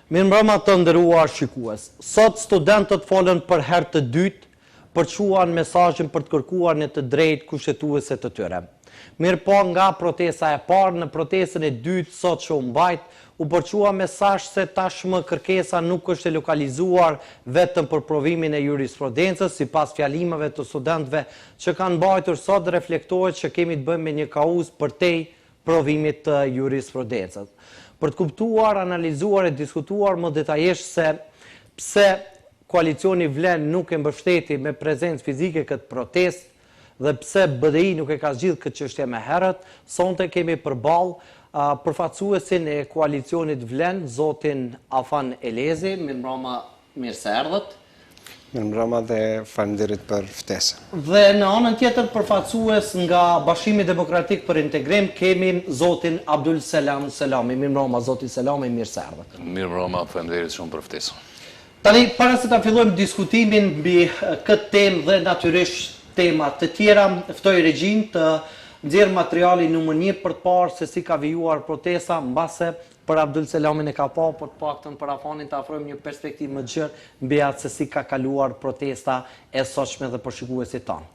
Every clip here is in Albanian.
Mirëmbrëma të nderuar shikues. Sot studentët folën për herë të dytë për të çuar mesazhin për të kërkuar një të drejtë kushtetuese të tyre. Mirë po nga protesta e parë në protestën e dytë sot që u mbajt, u përçua mesazh se tashmë kërkesa nuk është e lokalizuar vetëm për provimin e jurisprudencës, sipas fjalimeve të studentëve që kanë mbajtur sot reflektohet që kemi të bëjmë me një kauzë përtej provimit të jurisprudencës. Për të kuptuar, analizuar e diskutuar më detajisht se pse koalicioni Vlen nuk e mbështeti me prezencë fizike këtë protestë dhe pse BDI nuk e ka zgjidhur këtë çështje më herët, sonte kemi përballë përfaqësuesin e koalicionit Vlen, zotin Afan Elezi. Mirëmbrëma, mirë se erdhët. Mirëmbrëma dhe faleminderit për ftesën. Dhe në anën tjetër përfaqësues nga Bashkimi Demokratik për Integrim kemi zotin Abdul Selam Selami. Mirëmbrëma, zoti Selami, mirë se erdhët. Mirëmbrëma, faleminderit shumë për ftesën. Tani, para se ta fillojmë diskutimin mbi këtë temë dhe natyrisht tema të tjera, ftoj regjin të nxjerrë materialin numër 1 për të parë se si ka vijuar protesta, mbase për Abdul Selamin e ka pa, për të paktën për Afanin të afrojmë një perspektivë më të gjerë mbi atë se si ka kaluar protesta e sotshme dhe për shikuesit tanë.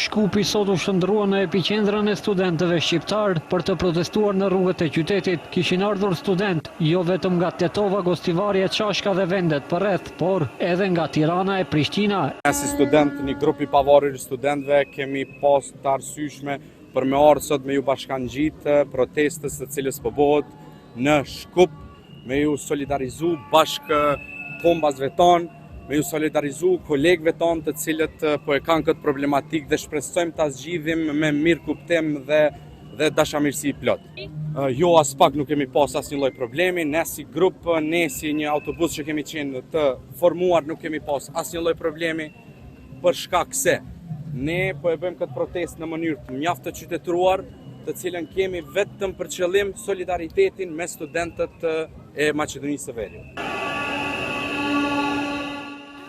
Shkupi sot u shndrua në epicendrën e studentëve shqiptar për të protestuar në rrugët e qytetit. Kishin ardhur student, jo vetëm nga Tetova, Gostivarja, Çashka dhe vendet përreth, por edhe nga Tirana e Prishtina. Ne si student, një grup i pavarur studentëve, kemi pas të arsyeshme për me ardhur sot me ju bashkangjitë protestës së cilës po bëhet në Shkup, me ju solidarizu bashkë kombasve tonë, me ju solidarizu kolegëve tonë të cilët po e kanë këtë problematikë dhe shpresojmë ta zgjidhim me mirë kuptim dhe dashamirësi plot. Jo as pak nuk kemi pas asnjë lloj problemi, ne si grup, ne si një autobus që kemi qenë të formuar nuk kemi pas asnjë lloj problemi për shkak se ne po e bëjmë këtë protestë në mënyrë të mjaft të qytetëruar, të cilën kemi vetëm për qëllim solidaritetin me studentët e Maqedonisë së Veriut.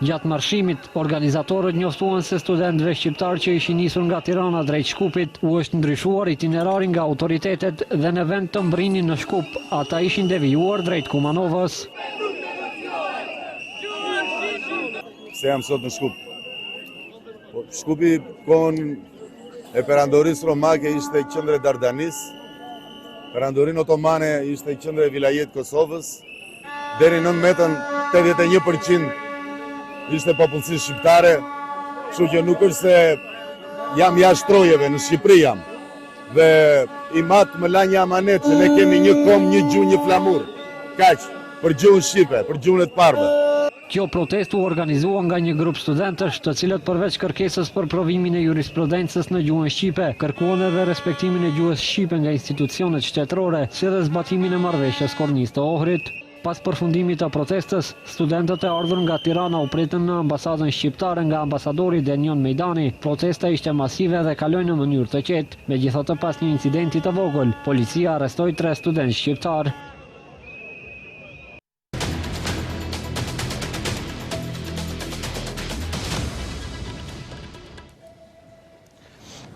Gjatë marshimit, organizatorët njoftuan se studentëve shqiptar që ishin nisur nga Tirana drejt Shkupit u është ndryshuar itinerari nga autoritetet dhe në vend të mbrinin në Shkup, ata ishin devijuar drejt Kumanovës. Se jam sot në Shkup. Shkupi kohën e perandorisë romake ishte qendër e Dardanis, perandorinë otomane ishte qendër e vilajet Kosovës, deri në metën 81% ishte popullsi shqiptare, kështu që nuk është se jam jashtë trojeve, në Shqipëri jam. Dhe i matë më la një amanet që ne kemi një kom, një gjuhë, një flamur. Kaq, për gjuhën shqipe, për gjuhën e të parve. Kjo protestë u organizua nga një grup studentësh, të cilët përveç kërkesës për provimin e jurisprudencës në gjuhën shqipe, kërkuan edhe respektimin e gjuhës shqipe nga institucionet shtetërore, si dhe zbatimin e marrëveshjes Kornisë të Ohrit. Pas përfundimit të protestës, studentët e ardhur nga Tirana u pritën në ambasadën shqiptare nga ambasadori Denion Mejdani. Protesta ishte masive dhe kaloi në mënyrë të qetë. Megjithatë, pas një incidenti të vogël, policia arrestoi 3 studentë shqiptar.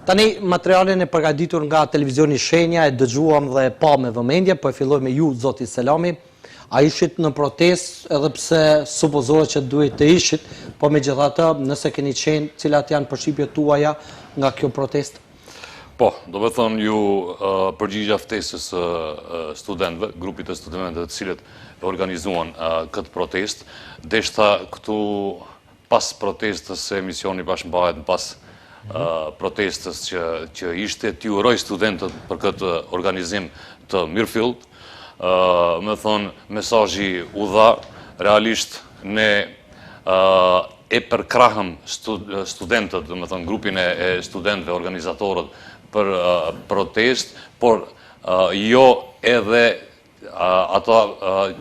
Tani, materialin e përgatitur nga televizioni Shenja e dëgjuam dhe pa me vëmendje, po e filloj me ju, zoti Selami. A ishit në protestë edhe pse supozohet që duhet të ishit, po megjithatë, nëse keni qenë, cilat janë përshtypjet tuaja nga kjo protestë? Po, do të thonë ju përgjigja ftesës studentëve, grupit të studentëve të cilët organizuan këtë protestë, deshta këtu pas protestës se emisioni bashkëmbahet pas protestës që ishte, t'ju uroj studentët për këtë organizim të mirëfillt. Me thonë, mesazhi u dha, realisht ne e përkrahëm studentët, me thonë, grupin e studentëve, organizatorët për protest, por jo edhe ata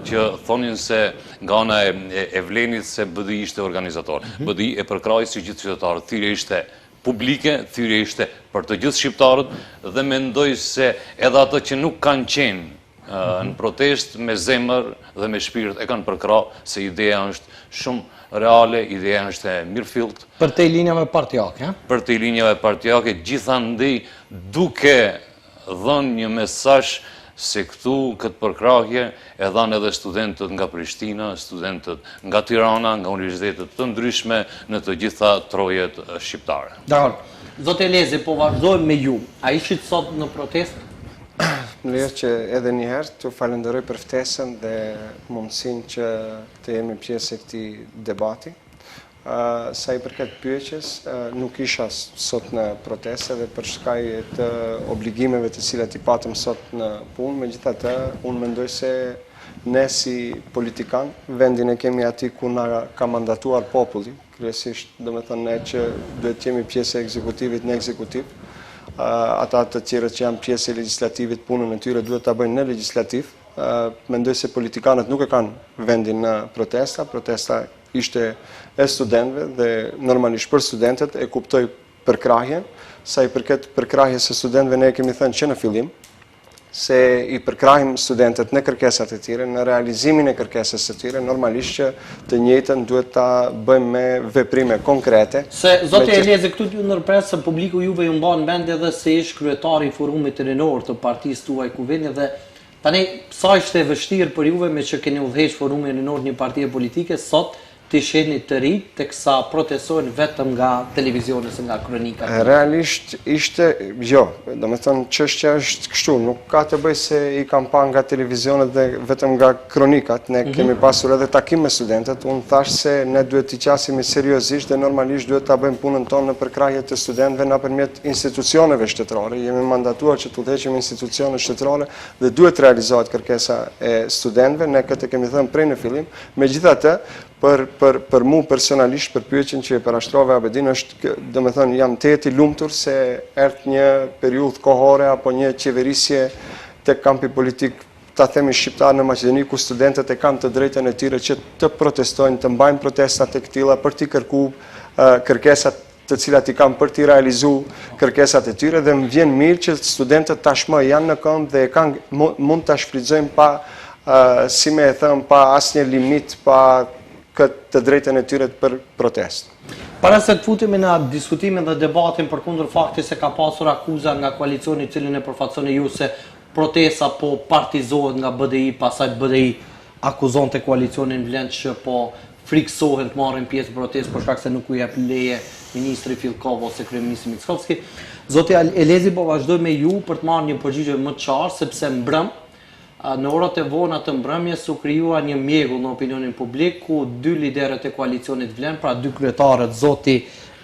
që thonin se nga ana e Vlenit se BDI ishte organizator. BDI e përkrahi si gjithë qytetarët, thirrja ishte publike, thirrja ishte për të gjithë shqiptarët dhe mendoj se edhe ata që nuk kanë qenë në protest me zemër dhe me shpirt e kanë përkra se ideja është shumë reale, ideja është e mirëfillt. Për te linjave partijake? Për te linjave partijake, gjithandej duke dhënë një mesazh se këtu këtë përkrahje e dhanë edhe studentët nga Prishtina, studentët nga Tirana, nga universitetet të ndryshme në të gjitha trojet shqiptare. Dakor. Zotë Elezi, po vazhdojmë me ju. A ishit sot në protestë? Më lejo që edhe njëherë të falenderoj për ftesën dhe mundësinë që të jemi pjesë e këtij debati. Sa i përket pyetjes, nuk isha sot në protestë dhe për shkak të obligimeve të cilat i patëm sot në punë, megjithatë unë mendoj se ne si politikan vendin e kemi aty ku na ka mandatuar populli, kryesisht domethënë ne që duhet të jemi pjesë e ekzekutivit në ekzekutiv. Ata të tjerët që janë pjesë e legjislativit, punën e tyre duhet ta bëjnë në legjislativ. Mendoj se politikanët nuk e kanë vendin në protesta. Protesta ishte e studentëve dhe normalisht për studentët e kuptoj përkrahjen. Sa i përket përkrahjes së studentëve, ne kemi thënë që në fillim se i përkrahim studentët në kërkesat e tyre, në realizimin e kërkesës së tyre, normalisht që të njëjtën duhet ta bëjmë me veprime konkrete. Se zotë Elezi, këtu t'ju ndërpres se publiku juve ju mban mend edhe se ish kryetari i forumit rinor të partisë tuaj kuvendit dhe tani sa ishte e vështirë për juve me që keni udhëheq forumin rinor një partie politike sot të shihni të ri teksa protestojnë vetëm nga televizionet e nga kronikat. Realisht ishte, jo, domethënë çështja është kështu, nuk ka të bëjë se i kam pa nga televizionet dhe vetëm nga kronikat. Ne kemi pasur edhe takim me studentët. Unë thash se ne duhet t'i qasimi seriozisht dhe normalisht duhet ta bëjmë punën tonë në përkrahje të studentëve nëpërmjet institucioneve shtetërore. Jemi mandatuar që të udhëheqim institucione shtetërore dhe duhet realizohet kërkesa e studentëve. Ne këtë kemi thënë prej në fillim. Megjithatë, për mu personalisht, për pyetjen që e parashtrove Abedin, është, domethënë, jam tetë i lumtur se erdhi një periudhë kohore apo një qeverisje tek kampi politik, ta themi shqiptar në Maqedoni, ku studentët e kanë të drejtën e tyre që të protestojnë, të mbajnë protestat e këtilla për t'i kërkuar kërkesat të cilat i kanë për t'i realizuar kërkesat e tyre dhe më vjen mirë që studentët tashmë janë në këmbë dhe mund ta shfrytëzojnë pa si më e them, pa asnjë limit, pa këtë të drejtën e tyre për protest. Para se të futemi në diskutimin dhe debatin përkundër faktit se ka pasur akuza nga koalicioni i cilin e përfaqësoni ju se protesta po partizohet nga BDI, pasaj BDI akuzonte koalicionin Vlend që po friksohen të marrin pjesë në protestë për shkak se nuk u jep leje ministri Fillkov ose kryeministri Mickovski. Zoti Elezi, po vazhdoj me ju për të marrë një përgjigje më të qartë, sepse mbrëm në orët e vona të mbrëmjes u krijuar një mjegull në opinionin publik ku dy liderët e koalicionit Vlend, pra dy kryetarët, zoti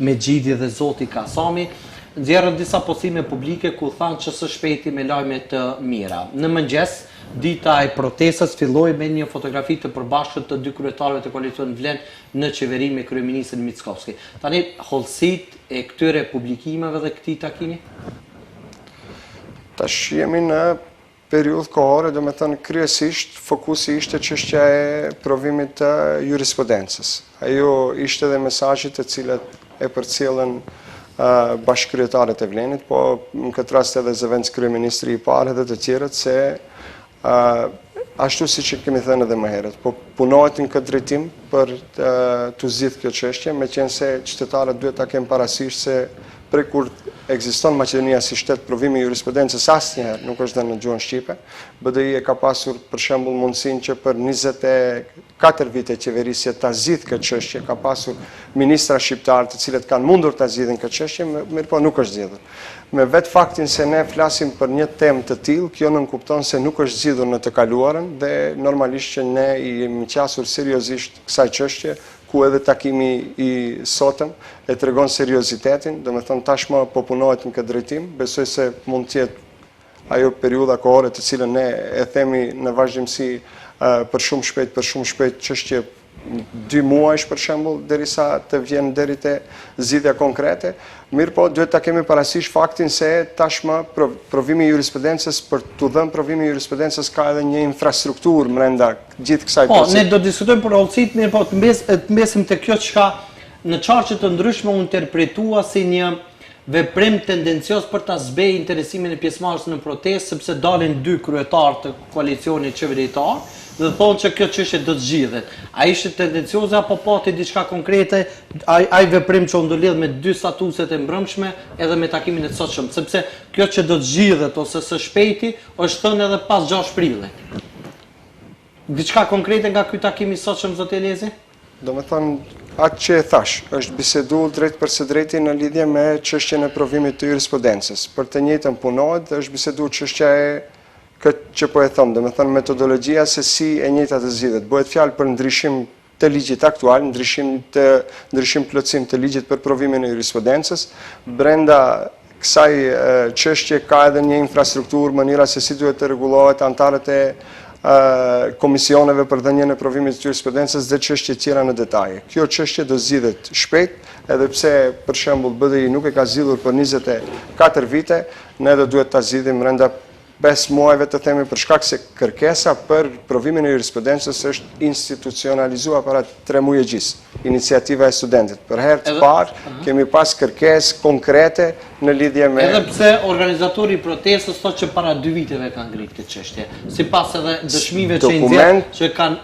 Mexhidi dhe zoti Kasami, nxjerrën disa postime publike ku thanë që së shpejti me lajme të mira. Në mëngjes, dita e protestës filloi me një fotografi të përbashkët të dy kryetarëve të koalicionit Vlend në qeveri me kryeministrin Mickovski. Tani hollësitë e këtyre publikimeve dhe këtij takimi? Tash jemi në periudhë kohore, do me thënë kryesisht fokusi ishte çështja e provimit të jurisprudencës. Ajo ishte dhe mesazhet të cilat e përcjellën bashkëkryetarët e Vlendit, po në këtë rast edhe zëvendës kryeministri i parë dhe të tjerët se ashtu siç kemi thënë edhe më herët, po punohet në këtë drejtim për të zgjidhur kjo çështje, meqense qytetarët duhet ta kenë parasysh se prej kur ekziston Maqedonia si shtet, provimi i jurisprudencës asnjëherë nuk është dhënë në gjuhën shqipe. BDI e ka pasur për shembull mundësinë që për 24 vite qeverisje ta zgjidhë këtë çështje, ka pasur ministra shqiptar të cilët kanë mundur ta zgjidhin këtë çështje, mirëpo nuk është zgjidhur. Me vetë faktin se ne flasim për një temë të tillë, kjo nënkupton se nuk është zgjidhur në të kaluarën dhe normalisht që ne i jemi qasur seriozisht kësaj çështje, ku edhe takimi i sotëm e tregon seriozitetin, do me thënë tashmë po punohet në këtë drejtim, besoj se mund të jetë ajo periudha kohore të cilën ne e themi në vazhdimsi për shumë shpejt çështje 2 muajsh për shembull, derisa të vjen deri te zgjidhja konkrete. Mirëpo duhet ta kemi parasysh faktin se tashmë provimi i jurisprudencës, për t'u dhënë provimi i jurisprudencës ka edhe një infrastrukturë brenda gjithë kësaj procesi. Po, ne do diskutojmë për hollësitë, mirë po të mbesim te kjo çka në çarçe të ndryshme u interpretua si një veprim tendencios për ta zbej interesimin e pjesëmarrësve në protestë, sepse dalin dy kryetarë të koalicionit qeveritar dhe thonë që kjo çështje do të zgjidhet. A ishte tendencioze apo pati diçka konkrete, ai veprim që u ndërlidh me dy statuset e mbrëmshme edhe me takimin e sotshëm, sepse kjo që do të zgjidhet ose së shpejti është thënë edhe pas 6 prillit. Diçka konkrete nga ky takim i sotshëm, zoti Elezi? Do me thonë, atë që e thash, është biseduar drejt për së drejti në lidhje me çështjen e provimit të jurisprudencës. Për të njëjtën punohet dhe është biseduar çështja e këtë që po e them, do me thonë metodologjia se si e njëjta të zgjidhet. Bëhet fjalë për ndryshim të ligjit aktual, ndryshim plotësim të ligjit për provimin e jurisprudencës. Brenda kësaj çështje ka edhe një infrastrukturë, mënyra se si duhet të rregullohet, antarët e komisioneve për dhënien e provimit të jurisprudencës dhe çështje tjera në detaje. Kjo çështje do zgjidhet shpejt, edhe pse për shembull BDI nuk e ka zgjidhur për 24 vite, ne do duhet ta zgjidhim brenda 5 muajve të themi për shkak se kërkesa për provimin e jurisprudencës është institucionalizuar para 3 muaj gjys. Iniciativa e studentit. Për herë të parë kemi pas kërkesë konkrete në lidhje me... Edhe pse organizatori i protestës thotë që para 2 viteve kanë ngritë këtë çështje, sipas edhe dëshmive që që kanë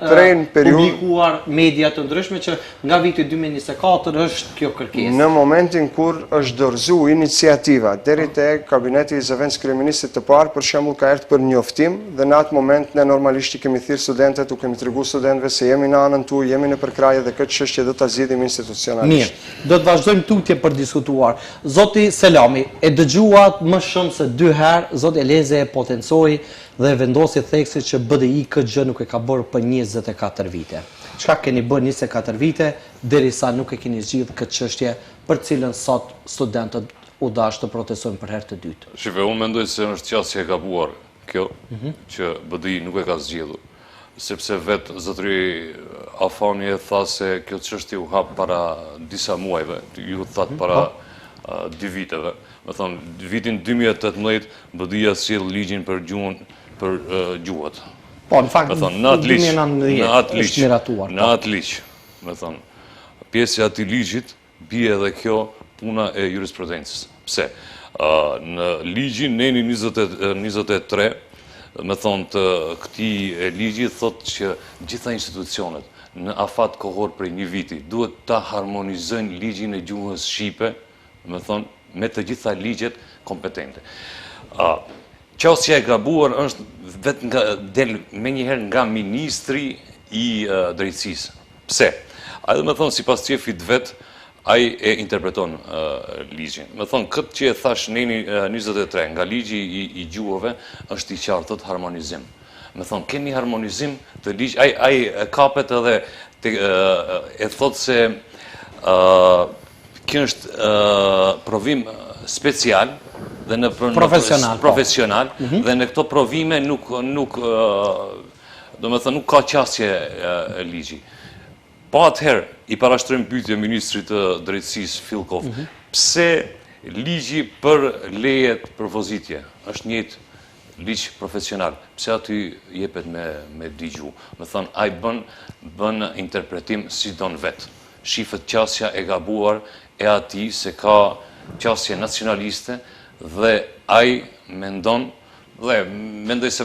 publikuar media të ndryshme që nga viti 2024 është kjo kërkesë. Në momentin kur është dorëzuar iniciativa deri te kabineti i zëvendës kryeministit të parë, për shembull ka erdhur për njoftim dhe në atë moment ne normalisht i kemi thirrë studentët, u kemi treguar studentëve se jemi në anën tuaj, jemi në përkrahje dhe këtë çështje do ta zgjidhim institucionalisht. Mirë, do të vazhdojmë tutje për diskutuar. Zoti Selami, e dëgjuat më shumë se 2 herë, zoti Elezi e potencoi dhe vendosi theksin që BDI këtë gjë nuk e ka bërë për 24 vite. Çka keni bërë 24 vite derisa nuk e keni zgjidhur këtë çështje për cilën sot studentët u dashur të protestojnë për herë të dytë? Shive, unë mendoj se është qasje e gabuar kjo, që BDI nuk e ka zgjidhur. Sepse vetë zotëri Afani e tha se kjo çështje u hap para disa muajve, ju thatë para 2 viteve. Me thonë, vitin 2018 BDI-ja sjell ligjin për gjuhët. Po, në fakt, në atë ligj, me thonë, pjesë e atij ligjit bie edhe kjo puna e jurisprudencës. Pse? Në ligjin neni 23, me thonë të këti ligji thot që gjitha institucionet në afat kohor prej 1 viti duhet ta harmonizojnë ligjin e gjuhës shqipe, me thonë me të gjitha ligjet kompetente. Qasja e gabuar është vetë del me njëherë nga ministri i drejtësisë. Pse? A dhe me thonë si pas qefit vetë ai e interpreton ligjin. Me thonë, këtë që e thash neni 23, nga ligji i gjuhëve, është i qartë të harmonizim. Me thonë, kemi harmonizim të ligj, ai kapet edhe, e thotë se kjo është provim special, dhe në profesional, dhe në këto provime nuk ka qasje ligji. Po atëherë, i parashtrojmë pyetje ministrit të drejtësisë Filkov, pse ligji për lejet për vozitje është njëjtë ligj profesional, pse aty jepet me digju? Me thonë, ai bën interpretim si don vetë. Shifet qasja e gabuar e atij se ka qasje nacionaliste dhe ai mendon dhe mendoj se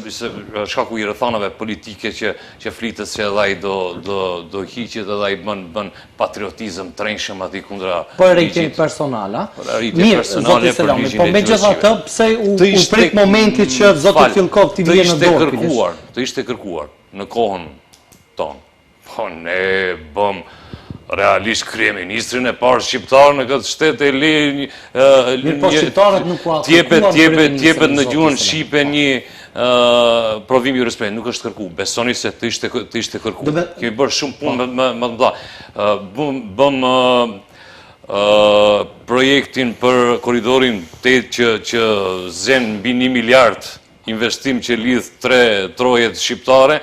shkaku i rrethanave politike që flitet se edhe ai do hiqet edhe ai bën patriotizëm trenshëm atij kundra për rritje personale. Mirë, zoti Selami, po megjithatë pse u prit momenti që zoti Filkov t'i vjen në dorë? Të ishte kërkuar në kohën tonë. Po ne bëm realisht kryeministrin e parë shqiptar në këtë shtet e tjepet në gjuhën shqipe një provim jurisprudencë, nuk është kërku. Besoni se të ishte kërku. Kemi bërë shumë punë më të mëdha. Bëm projektin për koridorin 8 që zen mbi 1 miliard investim që lidh 3 trojet shqiptare,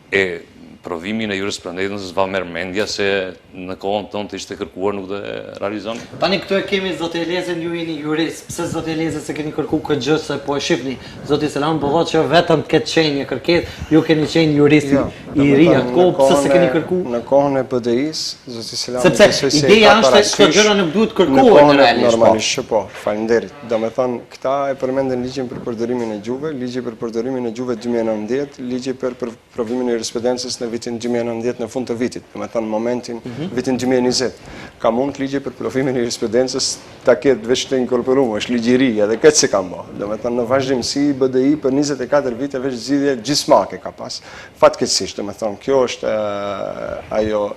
e provimin e jurisprudencës va merr mendja se në kohën tonë të ishte kërkuar nuk dhe realizon. Tani këtu e kemi zoti Elezin, ju jeni jurist. Pse zoti Elezi se keni kërkuar këtë gjë se po e shihni? Zoti Selami po thotë që vetëm të ketë qenë një kërkesë, ju keni qenë juristi. i ri atë kohë, pse se keni kërku? Në kohën e BDI-s, zoti Selami, Sepse ideja është se këto gjëra nuk duhet kërkohen realisht. Normalisht që po, faleminderit. Domethënë, këta e përmenden ligjin për përdorimin e gjuhëve, ligji për përdorimin e gjuhëve 2019, ligji për provimin e jurisprudencës në vitin 2019 në fund të vitit, domethënë momentin vitin 2020. Ka mund ligji për provimin e jurisprudencës ta ketë veç të inkorporuar, është ligj i ri, edhe këtë se ka bë. Domethënë në vazhdimsi BDI për 24 vite veç zgjidhje gjysmake ka pas. Fatkeqësisht, domethënë kjo është ajo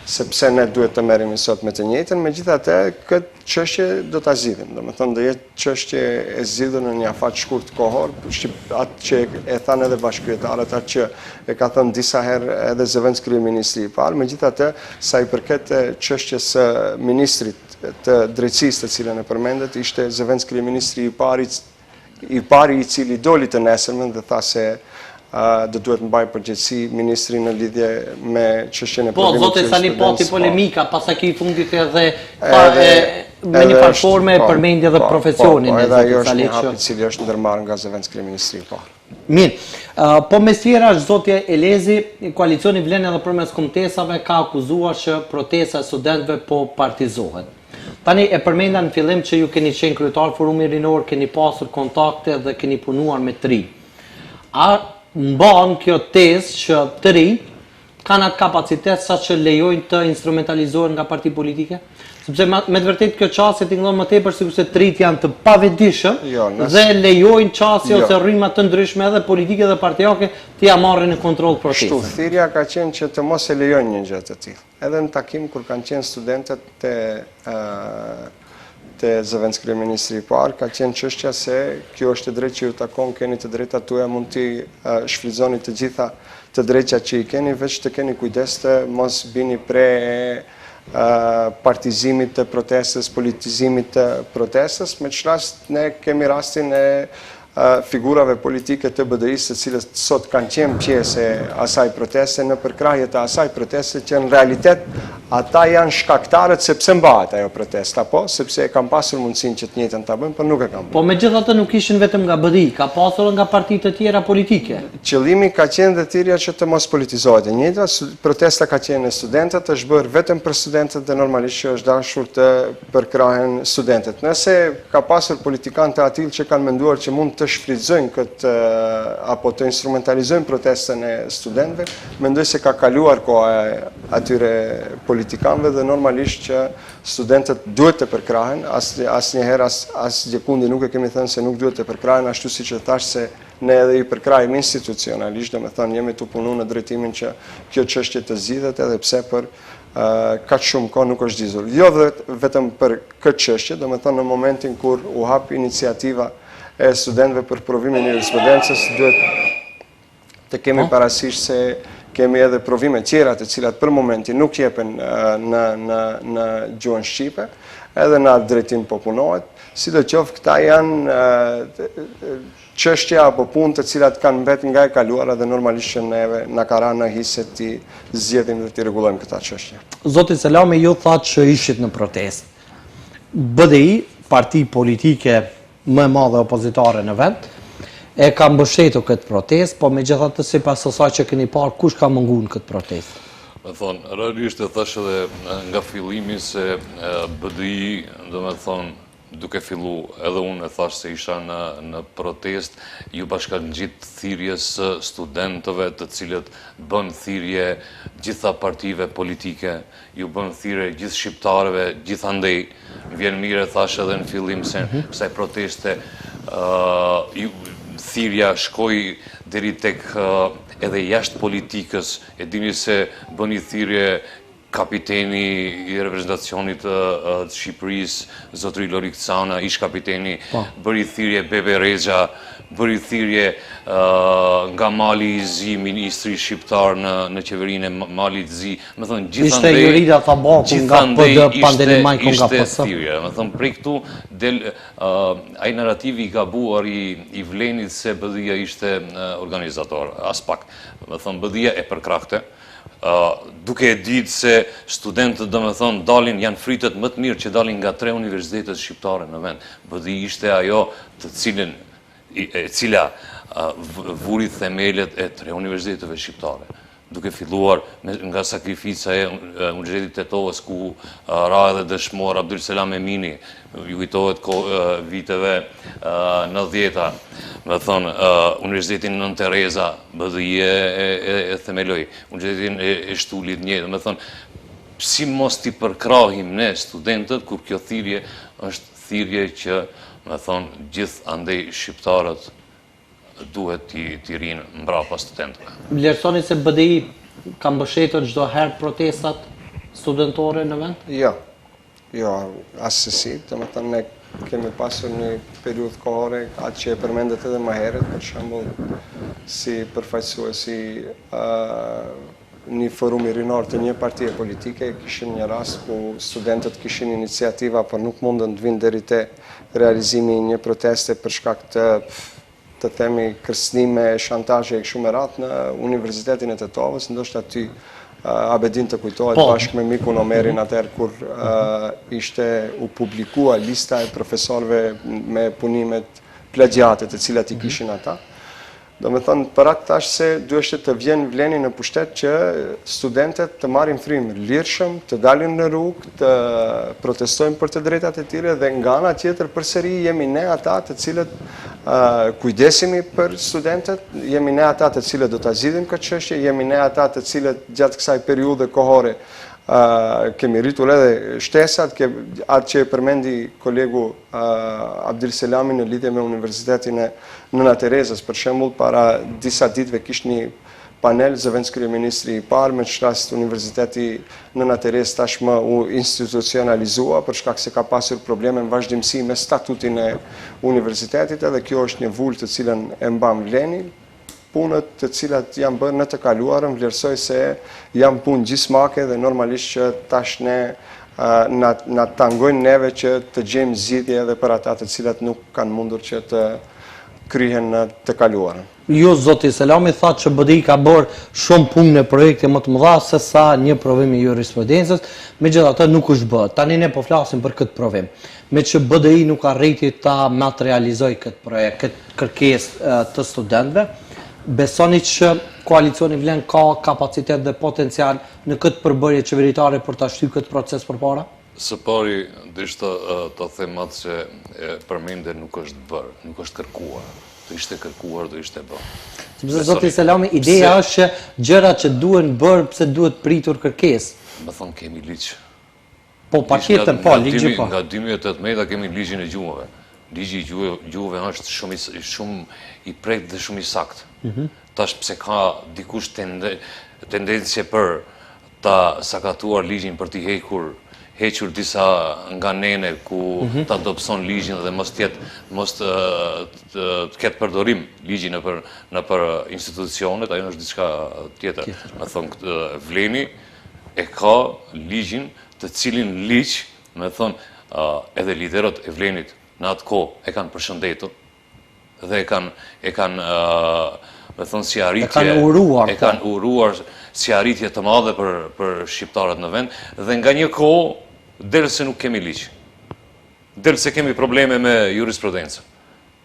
sepse ne duhet të merremi sot me të njëjtën, megjithatë këtë çështje do ta zgjidhim. Domethënë do jetë çështje e zgjidhur në një afat shkurt kohor, atë që e thanë edhe bashkëkryetarët, atë që e ka thënë disa herë edhe zëvendës kryeministri i parë, megjithatë sa i përket çështjes së ministrit të drejtësisë të cilën e përmendet, ishte zëvendës kryeministri i pari i cili doli të nesërmen dhe tha se do duhet mbaj përgjegjësi ministri në lidhje me çështjen e provimit. Po, zote Sali pati polemika, pas këtij fundit edhe me një farforme përmendje edhe profesionin e zotit Sali. Edhe ajo është një hap i cili është ndërmarrë nga zëvendës kryeministri i parë. Mirë, po mes tjera është zotje Elezi, koalicioni vlen edhe përmes kombëtesave ka akuzuar që protesta e studentëve po partizohet. Tani e përmenda në fillim që ju keni qenë kryetar forumit rinor, keni pasur kontakte dhe keni punuar me të ri. A mban kjo tezë që të ri kanë atë kapacitet sa që lejojnë të instrumentalizohen nga parti politike? Sepse me të vërtet kjo qasje tingëllon më tepër sikurse të rit janë të pavetëdijshëm dhe lejojnë qasje ose rryma të ndryshme edhe politike dhe partijake të ja marrin në kontroll protestën. Kështu, thirrja ka qenë që të mos e lejojnë një gjë të tillë. Edhe në takim kur kanë qenë studentët te zëvendës kryeministri i parë, ka qenë çështja se kjo është e drejtë që ju takon, keni të drejtat tuaja, mund t'i shfrytëzoni të gjitha të drejtat që i keni, veç të keni kujdes të mos bini pre partizimit të protestës, politizimit të protestës, me që rast ne kemi rastin e figurave politike të BDI-s të cilët sot kanë qenë pjesë e asaj proteste në përkrahje të asaj proteste që në realitet ata janë shkaktarët sepse mbahet ajo protesta, po, sepse e kanë pasur mundësinë që të njëjtën ta bëjnë, por nuk e kanë bërë. Po megjithatë nuk ishin vetëm nga BDI, ka pasur nga partitë të tjera politike. Qëllimi ka qenë dhe thirrja që të mos politizohet. E njëjta protesta ka qenë e studentët, është bërë vetëm për studentët dhe normalisht që është dashur të përkrahen studentët. Nëse ka pasur politikanë të atill që kanë menduar që mund të shfrytëzojnë këtë apo të instrumentalizojnë protestën e studentëve, mendoj se ka kaluar koha atyre politikanëve dhe normalisht që studentët duhet të përkrahen, asnjëherë as gjekundi nuk e kemi thënë se nuk duhet të përkrahen, ashtu siç e thash se ne edhe i përkrahim institucionalisht, domethënë jemi të punu në drejtimin që kjo çështje të zgjidhet edhe pse për kaq shumë kohë nuk është zgjidhur. Jo vetëm për këtë çështje, domethënë në momentin kur u hap iniciativa e studentëve për provimin e jurisprudencës, duhet të kemi parasysh se kemi edhe provime tjera të cilat për momentin nuk jepen në gjuhën shqipe, edhe në atë drejtim po punohet, sidoqoftë këta janë çështja apo punë të cilat kanë mbetur nga e kaluara dhe normalisht që neve na ka rënë në hise ti zgjedhim dhe ti rregullojmë këta çështje. Zoti Selami, ju thatë që ishit në protestë. BDI, parti politike më e madhe opozitare në vend, e ka mbështetur këtë protestë, po megjithatë sipas asaj që keni parë, kush ka munguar këtë protestë? Me thonë, realisht e thash edhe nga fillimi se BDI, do me thonë, duke fillu edhe unë e thash se isha në protest, ju bashkangjit thirrjes studentëve të cilët bën thirrje gjitha partive politike, ju bën thirrje gjithë shqiptarëve, gjithandej, vjen mirë e thash edhe në fillim se kësaj proteste thirrja shkoi deri tek edhe jashtë politikës, e dini se bëni thirrje kapiteni i reprezentacionit të Shqipërisë, zotëri Lorik Cana, ish kapiteni, bëri thirrje Bebe Rexha, bëri thirrje nga Mali i Zi, ministri shqiptar në qeverinë e Malit Zi. Me thënë, ishte Jurida Thabaku nga PD Pandelimajko nga PS. Thirrje. Me thënë, prej këtu del ai narrativi i gabuar i Vlenit se BDI-ja ishte organizator, as pak. Me thënë, BDI-ja e përkrahte. Duke e ditë se studentët do me thonë dalin, janë fritët më të mirë që dalin nga 3 universitetet shqiptare në vend. BDI ishte ajo cila vuri themelet e 3 universiteteve shqiptare. duke filluar nga sakrifica e Universitetit Tetovës ku ra edhe dëshmor Abdul Selam Emini, ju kujtohet viteve 90-ta, me thonë Universitetin Nën Tereza, BDI e themeloj, Universitetin e Shtulit njëtë, me thonë, si mos t'i përkrahim ne studentët, kur kjo thirrje është thirrje që, me thonë, gjithë andej shqiptarët duhet t'i rinë mbrapa studentëve. Vlerësoni se BDI ka mbështetur çdo herë protestat studentore në vend? Jo, asësi, të më thënë ne kemi pasur një periudhë kohore, atë që e përmendet edhe më herët, për shembull, si përfaqësuesi një forumi rinor të një partie politike, kishim një rast ku studentët kishin iniciativa, por nuk mundën të vinë deri te realizimi një proteste për shkak të themi kërcënime, shantazhe e kështu me radhë në Universitetin e Tetovës, ndoshta aty Abedin të kujtohet bashkë me mikun Omerin atëherë kur ishte u publikua lista e profesorëve me punimet plagiate të cilat I kishin ata. Do me thënë, për atë tash se duhet të vjen vleni në pushtet që studentët të marrin frymë lirshëm, të dalin në rrugë, të protestojnë për të drejtat e tyre dhe nga ana tjetër përsëri jemi ne ata të cilët kujdesemi për studentët, jemi ne ata të cilët do ta zgjidhim këtë çështje, jemi ne ata të cilët gjatë kësaj periudhe kohore kemi rritur edhe shtesat, atë që e përmendi kolegu Abdul Selami në lidhje me Universitetin e Nëna Terezës, për shembull, para disa ditëve kishte një panel zëvendës kryeministri I parë, me që rast Universiteti Nëna Terezë tashmë u institucionalizua për shkak se ka pasur probleme në vazhdimsi me statutin e universitetit, edhe kjo është një vulë të cilën e mban vleni. Punët të cilat janë bërë në të kaluarën, vlerësoj se janë punë gjysmake dhe normalisht që tash ne na tangojnë neve që të gjejmë zgjidhje edhe për ata të cilat nuk kanë mundur që të kryhen në të kaluarën. Ju, zoti Selami, tha që BDI ka bërë shumë punë në projekte më të mëdha se sa një provim I jurisprudencës, megjithatë nuk është bërë. Tani ne po flasim për këtë provim. Me që BDI nuk arriti ta materializojë këtë projekt, këtë kërkesë të studentëve, besoni që koalicioni vlen ka kapacitet dhe potencial në këtë përbërje qeveritare për ta shtyr këtë proces përpara? Së pari, dishta të them atë që përmende nuk është bërë, nuk është kërkuar. Do ishte kërkuar, do ishte bërë. Sepse zoti Selami, ideja është që gjërat që duhen bërë, pse duhet pritur kërkesë? Më thonë kemi ligj. Po, patjetër, po, ligji po. Nga 2018 kemi ligjin e gjuhëve. Ligji I gjuhëve është shumë I prekt dhe shumë I saktë. Tash pse ka dikush tendencje për ta sakatuar ligjin për t'i hequr disa nga nene ku ta dobëson ligjin dhe mos të ketë përdorim ligjin në për institucionet, ajo është diçka tjetër. Me thonë, vleni e ka ligjin të cilin ligj, me thonë, edhe liderët e vlenit në atë kohë e kanë përshëndetur dhe e kanë me thonë si arritje, e kanë uruar si arritje të madhe për shqiptarët në vend dhe nga një kohë delë se nuk kemi ligj. Delë se kemi probleme me jurisprudencën.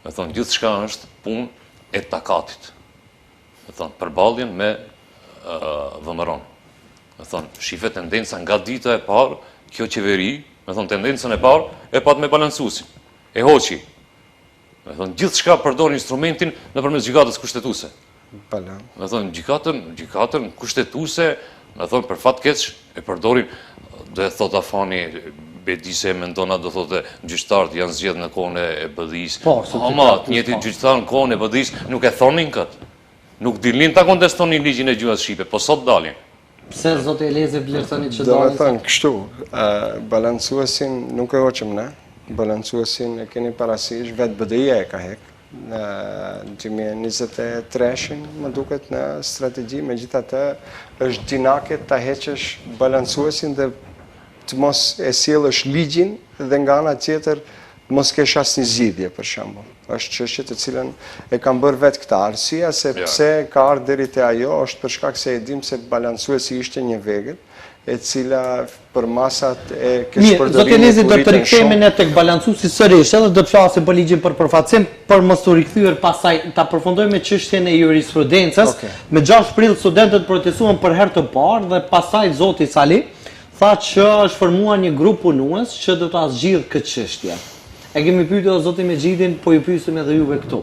Me thonë, gjithçka është punë e takatit. Me thonë, përballjen me vëmëron. Me thonë, shife tendenca nga dita e parë, kjo qeveri, me thonë, tendencën e parë, e pat me balancusin. E hoqi. Me thonë, gjithçka përdor instrumentin nëpërmes gjykatës kushtetuese. Me thonë, gjykatën kushtetuese, me thonë, për fat keq e përdorin, do e thot Afani Bedise mendona do thotë gjyqtarët janë zgjedhur në kohën e BDI-s. Ama, të njëjtin gjyqtar në kohën e BDI-s nuk e thonin këtë. Nuk dilnin ta kontestonin ligjin e gjuhës shqipe, po sot dalin. Pse zoti Elezi vlerësoni që dalin? Do të thënë kështu, balancuesin nuk e hoqëm ne. Balancuesin e keni parasysh, vetë BDI-ja e ka hek. Në 2023-shin, më duket në strategji, megjithatë është dinake ta heqësh balancuesin dhe të mos e sjellësh ligjin dhe nga ana tjetër mos kesh asnjë zgjidhje për shembull. Është çështje të cilën e kanë bërë vetë këta. Arsyeja se pse ka ardhur deri te ajo është për shkak se e dim se balancuesi ishte një vegël, e cila për masat e Mirë, këshpërdërimit zotë Elezi, do të rritën rikthehemi ne tek balancuesi sërish, edhe do të flasim për ligjin për përfaqësim, për mos u rikthyer pasaj ta përfundojmë çështjen e jurisprudencës. Okay. Me 6 prill studentët protestuan për herë të parë dhe pasaj zoti Sali tha që është formuar një grup punues që do ta zgjidhë këtë çështje. E kemi pyetur zotin Mexhidin, po ju pyesim edhe juve këtu.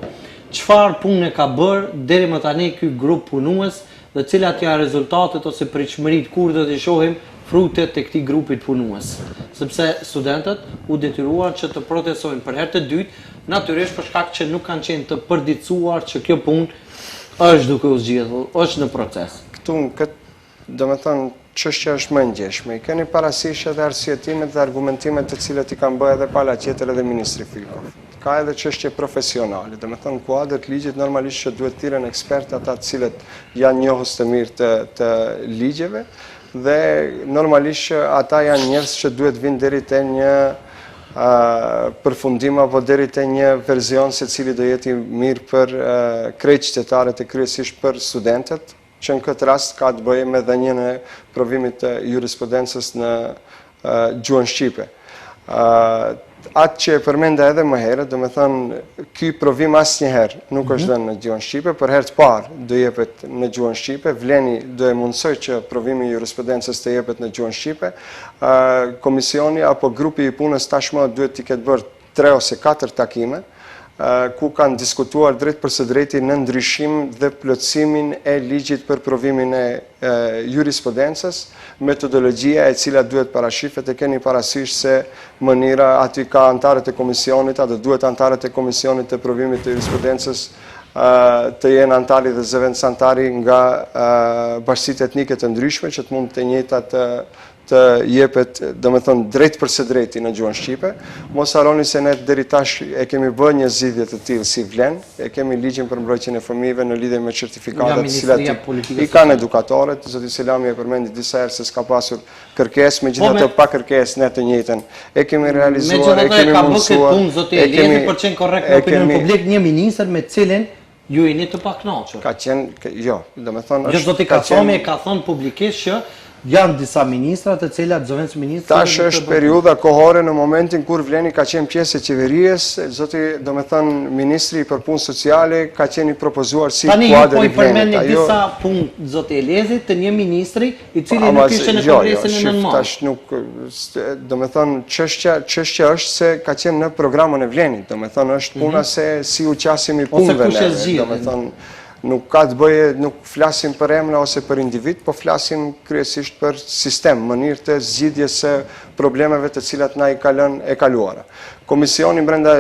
Çfarë punë ka bërë deri më tani ky grup punues dhe cilat janë rezultatet ose pritshmëritë kur do të shohim frutet të këtij grupit punues, sepse studentët u detyruan që të protestojnë për herë të dytë, natyrisht për shkak që nuk kanë qenë të përditësuar që kjo punë është duke u zgjidhur, është në proces. Këtu në këtë, domethënë, çështja është më ngjeshme. I keni parasysh edhe arsyetimet dhe argumentimet të cilët i kanë bërë edhe pala tjetër edhe ministri Filkov. Ka edhe çështje profesionale, domethënë kuadër të ligjit normalisht që duhet thirrën ekspertë ata të cilët janë njohës të mirë të ligjeve dhe normalisht që ata janë njerëz që duhet vinë deri te një përfundim apo deri te një version se cili do jetë i mirë për krejt qytetarët e kryesisht për studentët, që në këtë rast ka të bëjë me dhënien e provimit të jurisprudencës në gjuhën shqipe. Atë që e përmenda edhe më herët, do me thënë, ky provim asnjëherë nuk është dhënë në gjuhën shqipe, për herë të parë do jepet në gjuhën shqipe, vleni do e mundsoj që provimi i jurisprudencës të jepet në gjuhën shqipe. Komisioni apo grupi i punës tashmë duhet t'i ketë bërë 3 ose 4 takime, ku kanë diskutuar drejt për së drejti në ndryshim dhe plotësimin e ligjit për provimin e jurisprudencës, metodologjia e cila duhet parashifet, e keni parasysh se mënyra aty ka antarët e komisionit, atë duhet antarët e komisionit të provimit të jurisprudencës të jenë antari dhe zëvendësantari nga bashkësitë etnike të ndryshme, që të mund të njëjtat të jepet, do me thonë, drejt për së drejti në gjuhën shqipe. Mos harroni se ne deri tash e kemi bërë një zgjidhje të tillë si vlen, e kemi ligjin për mbrojtjen e fëmijëve në lidhje me certifikatat të cilat i kanë edukatorët. Zoti Selami e përmendi disa herë se s'ka pasur kërkesë, megjithatë pa kërkesë ne të njëjtën e kemi realizuar, e kemi mundsuar. Zoti Elezi, për qenë korrekt në opinion publik, një ministër me cilin ju jeni të pakënaqur. Ka qenë, jo, do me thonë, zoti Kasami ka thënë publikisht që janë disa ministra të cilat zëvendës ministri. Tash është periudha kohore në momentin kur Vleni ka qenë pjesë e qeverisë, zoti, do me thënë, ministri për punë sociale ka qenë i propozuar si kuadër i Vlenit. Tani ju po i përmendni disa punë zoti Elezi të një ministri i cili nuk ishte në kongresin e nënmorë. Tash nuk, do me thënë, çështja është se ka qenë në programën e Vlenit, do me thënë, është puna se si u qasim i punëve neve, do me thënë, nuk ka të bëje, nuk flasim për emra ose për individ, po flasim kryesisht për sistem, mënyrë të zgjidhjes së problemeve të cilat na i kanë e kaluara. Komisioni brenda,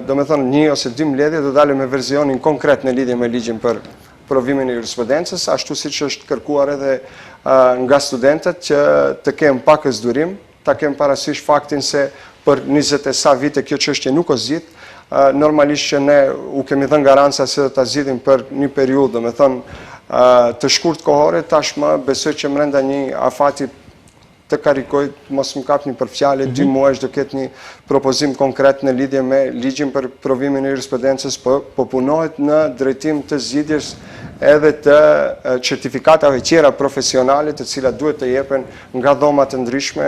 do me thonë, 1 ose 2 mbledhje do dalë me versionin konkret në lidhje me ligjin për provimin e jurisprudencës, ashtu siç është kërkuar edhe nga studentët që të kemë pakës durim, ta kemë parasysh faktin se për 20 e sa vite kjo çështje nuk o zgjidh. Normalisht që ne u kemi dhënë garanca se do ta zgjidhim për një periudhë, do me thënë, të shkurt kohore, tashmë besoj që brenda një afati të karikoj, mos më kapni për fjalë, 2 muaj do ketë një propozim konkret në lidhje me ligjin për provimin e jurisprudencës, po punohet në drejtim të zgjidhjes edhe të certifikatave tjera profesionale të cilat duhet të jepen nga dhoma të ndryshme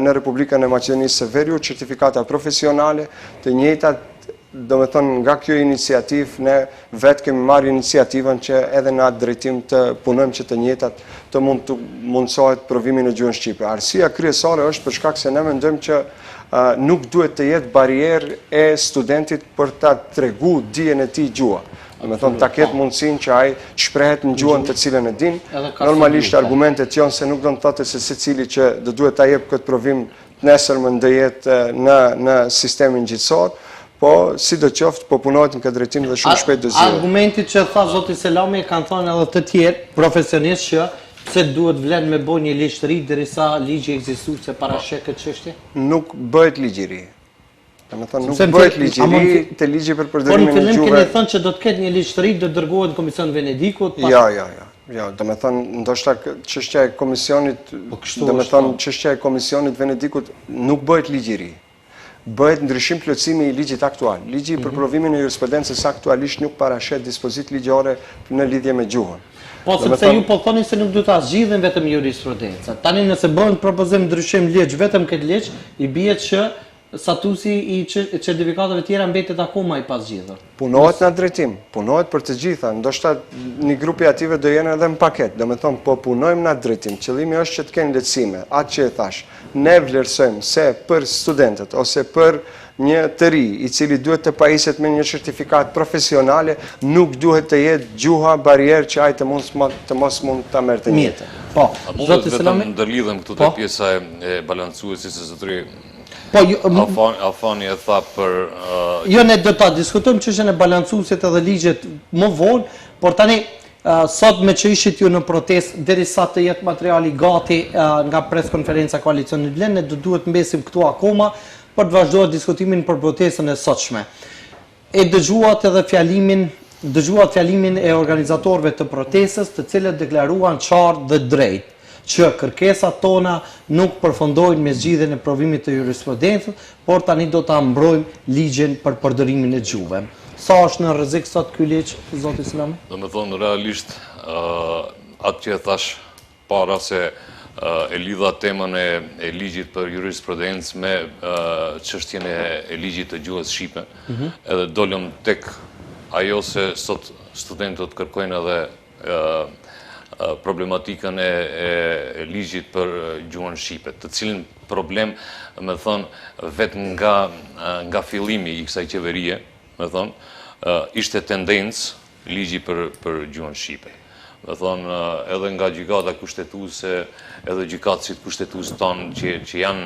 në Republikën e Maqedonisë së Veriut, certifikata profesionale të njëjtat. Do me thonë, nga kjo iniciativë, ne vetë kemi marrë iniciativën që edhe në atë drejtim të punojmë që të njëjtat të mundsohet provimi në gjuhën shqipe. Arsyeja kryesore është për shkak se ne mendojmë që nuk duhet të jetë barierë e studentit për ta tregu dijen e tij gjuha. Do me thonë, ta ketë mundësinë që ai shprehet në gjuhën të cilën e din. Normalisht argumentet janë se nuk do të thotë se secili që do duhet ta jep këtë provim nesërmë do jetë në sistemin gjithësor. Po, si do qoftë, po punohet në këtë drejtim dhe shumë shpejt do zgjidhet. Argumentit që tha zoti Selami kanë thënë edhe të tjerë profesionistë që pse duhet vlen me bë një ligj të ri derisa ligji ekzistuese parashek këtë çështje? Nuk bëhet ligj i ri. Domethënë nuk bëhet ligj i ri te ligji për përdorimin e gjuhës. Po në fillim keni thënë që do të ketë një ligj të ri, do dërgohet në Komision Venedikut. Jo, domethënë ndoshta çështja e komisionit, domethënë çështja e Komisionit Venedikut nuk bëhet ligj i ri. Bëhet ndryshim plotësimi i ligjit aktual. Ligji për provimin e jurisprudencës aktualisht nuk parashet dispozitë ligjore në lidhje me gjuhën. Po, sepse ju po thoni se nuk du ta zgjidhen vetëm jurisprudenca. Tani nëse bëhen propozim ndryshim ligj, vetëm këtë ligj, i bie që statusi i certifikatave tjera mbetet akoma i pasgjidhur. Punohet në drejtim, punohet për të gjitha, ndoshta një grupi ative do jenë edhe në paket, do me thonë, po punojmë në drejtim, qëllimi është që të kenë lehtësime, atë që e thash, ne vlerësojmë se për studentët, ose për një të ri, i cili duhet të pajiset me një certifikat profesionale, nuk duhet të jetë gjuha barierë që ai të mos mund të merrte një jetë. Po, A mundet vetëm ndërlidhem këtu të pjesa e balancuesit se zotëri Afani e tha për... Jo, ne do ta diskutojmë çështjen e balancuesit edhe ligjet më vonë, por tani sot me që ishit ju në protest, derisa të jetë materiali gati nga preskonferenca koalicionit Vlen, ne do duhet mbesim këtu akoma për të vazhduar diskutimin për protestën e sotshme. E dëgjuat edhe fjalimin e organizatorëve të protestës, të cilët deklaruan qartë dhe drejt që kërkesat tona nuk përfundojnë me zgjidhjen e provimit të jurisprudencës, por tani do ta mbrojmë ligjen për përdorimin e gjuhëve. Sa është në rrezik sot ky ligj, zoti Islami? Do me thonë, realisht, atë që e thash para se e lidha temën e ligjit për jurisprudencë me çështjen e ligjit të gjuhës shqipe, edhe dolëm tek ajo se sot studentët kërkojnë edhe problematikën e ligjit për gjuhën shqipe, të cilin problem, me thonë, vetë nga fillimi i kësaj qeverie, me thonë, ishte tendencë ligji për gjuhën shqipe. Me thonë, edhe nga gjykata kushtetuese, edhe gjykatësit kushtetues tonë që janë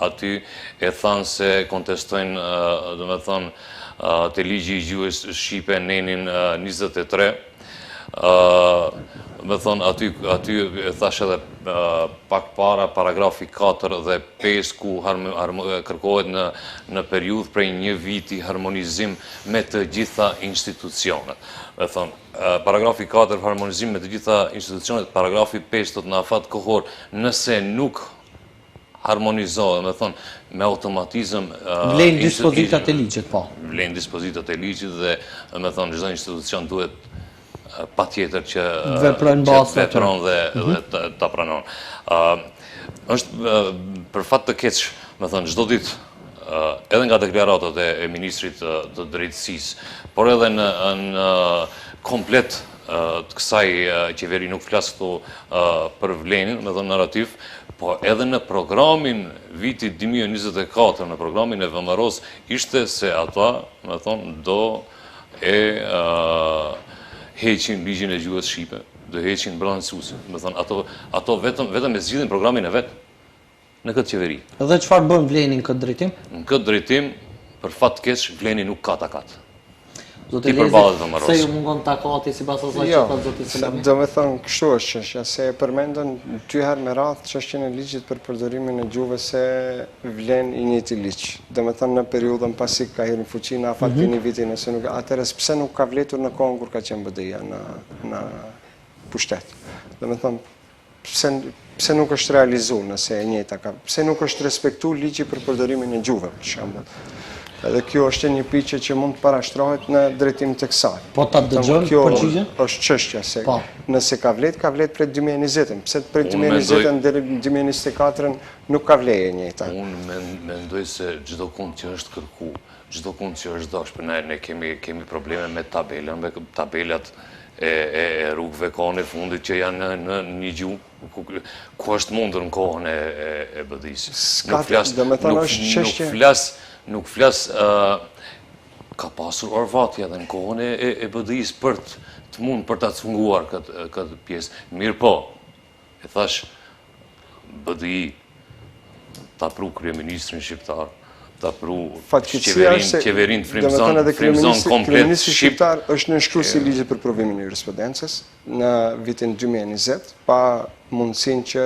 aty, e thanë se kontestojnë, do me thonë, të ligji i gjuhës shqipe nenin 23, me thonë, aty e thash edhe pak para, paragrafi 4 dhe 5, ku kërkohet në periudhë prej një viti harmonizim me të gjitha institucionet. Me thonë, paragrafi 4 harmonizim me të gjitha institucionet, paragrafi 5 të të në afat kohor, nëse nuk harmonizohet, me thonë, me automatizëm... Vlen dispozitat e ligjit, po. Vlen dispozitat e ligjit dhe, me thonë, çdo institucion duhet pa tjetër që vepron dhe ta pranon. është për fat të keq, me thënë, çdo ditë, edhe nga deklaratat e Ministrit të Drejtësisë, por edhe në komplet të kësaj qeveri, nuk flas këtu për Vlenin, me thënë narrativ, po edhe në programin vitit 2024, në programin e VMRO-s, ishte se ata, me thonë, do e heqin ligjin e gjuhës shqipe, do heqin balancuesin. Me thonë, ato vetëm e zgjidhin programin e vet në këtë qeveri. Dhe çfarë bën Vleni në këtë drejtim? Në këtë drejtim, për fat të keq, Vleni nuk ka takat. Zotë Lezi, se ju mungon takati sipas asaj që thotë zoti Selami? Do me thonë, kështu është çështja, se e përmendën 2 herë me radhë çështjen e ligjit për përdorimin e gjuhëve se vlen i njëjti ligj. Do me thonë, në periudhën pasi ka hyrë në fuqi në afat një viti, nëse nuk atëherë pse nuk ka vletur në kohën kur ka qenë BDI-ja në pushtet. Do me thonë, pse nuk është realizuar nëse e njëjta ka, pse nuk është respektuar ligji për përdorimin e gjuhëve, për shembull. Edhe kjo është një piqe që mund të parashtrohet në drejtim të kësaj. Po ta dëgjojmë përgjigjen? Kjo është çështja se nëse ka vlet prej 2020-ën. Pse prej 2020-ën deri 2024-ën nuk ka vlerë e njëjta. Unë mendoj se çdo kund që është kërku, çdo kund që është dashur, ne kemi probleme me tabelën, me tabelat e rrugëve kohën e fundit që janë në një gjuhë ku është mundur në kohën e BDI-s. Nuk flas ka pasur orvatja dhe në kohën e BDI-s për të mund për ta cunguar këtë pjesë. Mirë po, e thash, BDI ta pru kryeministrin shqiptar, ta pru qeverin të frymëzon komplet Kryeministri shqiptar është nënshkruesi i ligjit për provimin e jurisprudencës në vitin 2020, pa mundësinë që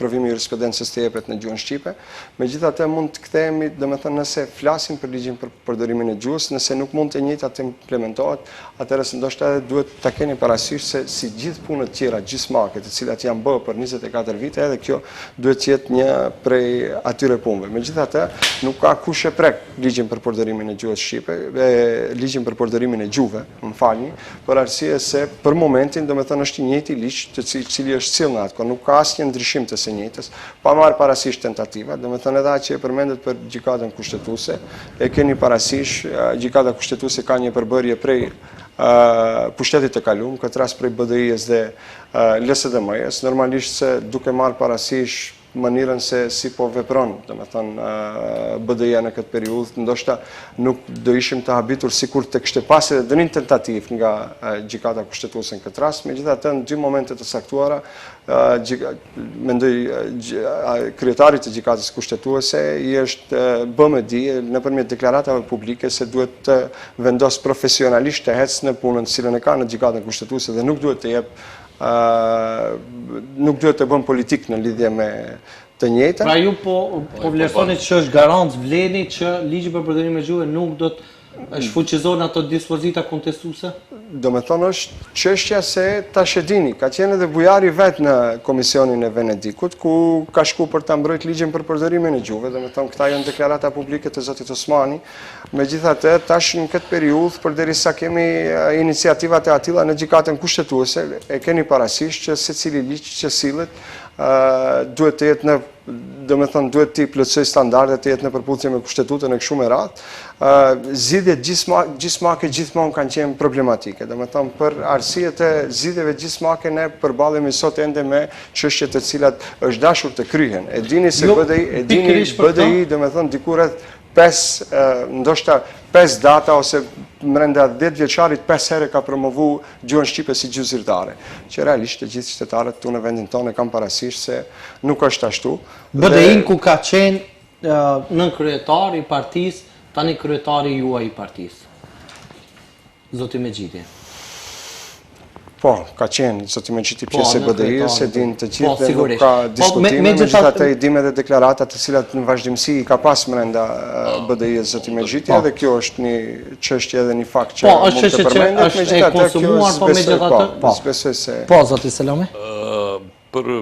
provimi i jurisprudencës të jepet në gjuhën shqipe. Megjithatë mund të kthehemi, domethënë nëse flasim për ligjin për përdorimin e gjuhës, nëse nuk mund të njëjtat të implementohet, atëherë ndoshta edhe duhet ta keni parasysh se si gjithë punët tjera gjysmake, të cilat janë bërë për 24 vite, edhe kjo duhet të jetë një prej atyre punëve. Megjithatë, nuk ka kush e prek ligjin për përdorimin e gjuhës shqipe, ligjin për përdorimin e gjuhëve, më falni, për arsye se për momentin domethënë është i njëjti ligj të cili është sill në atë, nuk ka asnjë ndryshim të së njëjtës, pa marrë parasysh tentativa, domethënë edhe ajo që e përmendet për gjykatën kushtetuese, e keni parasysh, gjykata kushtetuese ka një përbërje prej pushtetit të kaluam, këtë rast prej BDI-s dhe LSDM-s, normalisht se duke marrë parasysh mënyrën se si po vepron, domethënë BDI-ja në këtë periudhë, ndoshta nuk do ishim të habitur sikur të kishte pasur edhe dënim tentativ nga gjykata kushtetuese në këtë rast. Megjithatë, në dy momente të saktuara, mendoj kryetari të gjykatës kushtetuese i është bë me dije nëpërmjet deklaratave publike se duhet të vendos profesionalisht të ecë në punën cilën e ka në gjykatën kushtetuese dhe nuk duhet të jep nuk duhet të bën politik në lidhje me të njëjtën. Pra ju po vlerësoni që është garancë vleni që ligji për përdorimin e gjuhës nuk do të shfuqizon ato dispozita kontestuese? Do me thonë është çështja se tash e dini, ka qenë edhe bujari vetë në Komisionin e Venedikut, ku ka shku për ta mbrojtur ligjin për përdorimin e gjuhëve, do me thonë këta janë deklarata publike të zotit Osmani. Megjithatë, tash në këtë periudhë, përderisa kemi iniciativat e atilla në gjykatën kushtetuese, e keni parasysh që secili ligj që sillet duhet të jetë në duhet të plotësoj standardet, të jetë në përputhje me kushtetutën e kështu me radhë. Zgjidhjet gjysmake gjithmonë kanë qenë problematike. Domethënë për arsyet e zgjidhjeve gjysmake ne përballemi sot ende me çështje të cilat është dashur të kryhen. E dini se BDI, domethënë diku rreth 5, ndoshta 5 data ose brenda 10 vjeçarit 5 herë ka promovu gjuhën shqipe si gjuhë zyrtare, që realisht të gjithë qytetarët këtu në vendin tonë kanë parasysh se nuk është ashtu. BDI-n ku ka qenë nën kryetari i partisë, tani kryetari juaj i partisë. Zoti Mexhiti. Po, ka qenë zoti Mexhiti pjesë e BDI-s, se din të gjithë dhe nuk ka diskutime, megjithatë i dim edhe deklaratat të cilat në vazhdimsi i ka pas brenda BDI-s zoti Mexhiti, edhe kjo është një çështje edhe një fakt që mund të përmendet, megjithatë kjo besoj se Po, zoti Selami. Për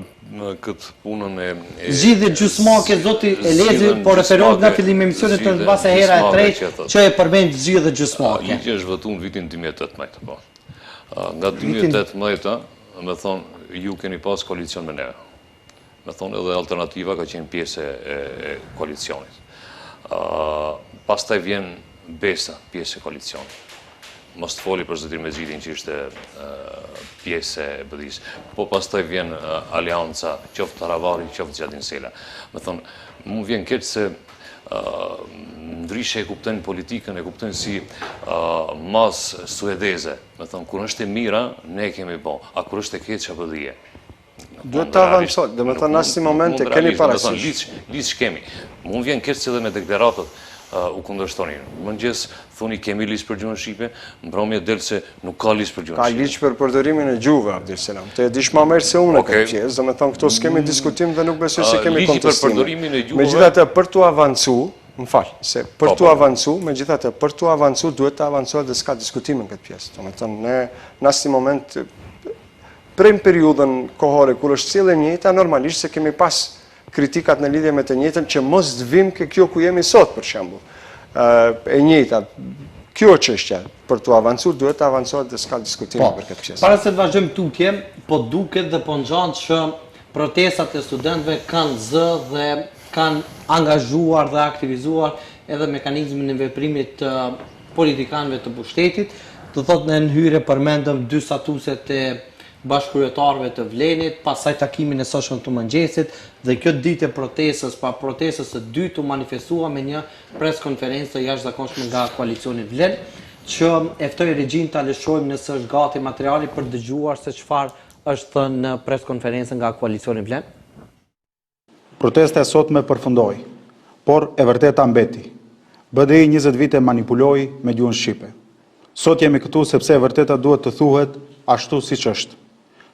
këtë punën e zgjidhje gjysmake zoti Elezi po referohet nga fillimi i emisionit të mbase hera e tretë që e përmend zgjidhje gjysmake. Ligji është votuar në vitin 2018, po. Nga 2018, me thonë, ju keni pas koalicion me neve. Me thonë, edhe alternativa ka qenë pjesë e koalicionit. Pastaj vjen Besa, pjesë e koalicionit. Mos të foli për zotin Mexhitin që ishte pjesë e BDI-s. Po pastaj vjen Alianca, qoftë Taravari, qoftë Xhatin Sela. Me thonë, mu vjen keq se ndryshe e kuptojnë politikën, e kuptojnë si mas suedeze. Me thonë, kur është e mira, ne kemi bo. A kur është e keq, apo dhije. Duhet të avancojë, dhe me thonë asë një moment e keni parasysh. Liç kemi. Mund vjen keq se edhe me deklaratat u kundërshtoni. Mëngjes thoni kemi ligj për gjuhën shqipe, mbrëmje del se nuk ka ligj për gjuhën shqipe. Ka ligj për përdorimin e gjuhëve, Abdel Selam. Të e dish më mirë se unë këtë pjesë, do me thonë këto s'kemi diskutim dhe nuk besoj se kemi kontestime. Megjithatë për tu avancu, për tu avancu, megjithatë për tu avancu duhet të avancohet dhe s'ka diskutim në këtë pjesë. Do me thonë ne në asnjë moment prej periudhën kohore kur është sjellë e njëjta, normalisht se kemi pas kritikat në lidhje me të njëjtën që mos të vim ke kjo ku jemi sot për shembull. E njëjta. Kjo çështja për të avancuar duhet të avancohet dhe s'ka diskutim për këtë pjesë. Para se të vazhdojmë tutje, po duket dhe po ngjan që protestat e studentëve kanë zë dhe kanë angazhuar dhe aktivizuar edhe mekanizmin e veprimit të politikanëve të pushtetit. Të thotë në hyrje përmendëm 2 statuset e bashkëkryetarëve të Vlenit, pasaj takimin e sotshëm të mëngjesit dhe kjo ditë e protestës, pa protestës së dytë u manifestua me një preskonferencë të jashtëzakonshme nga koalicioni Vlen, që e ftoi regjin ta lëshojmë nëse është gati materiali për dëgjuar se çfarë është thënë në preskonferencën nga koalicioni Vlen. Protesta e sotme përfundoi, por e vërteta mbeti. BDI 20 vite manipuloi me gjuhën shqipe. Sot jemi këtu sepse e vërteta duhet të thuhet ashtu siç është.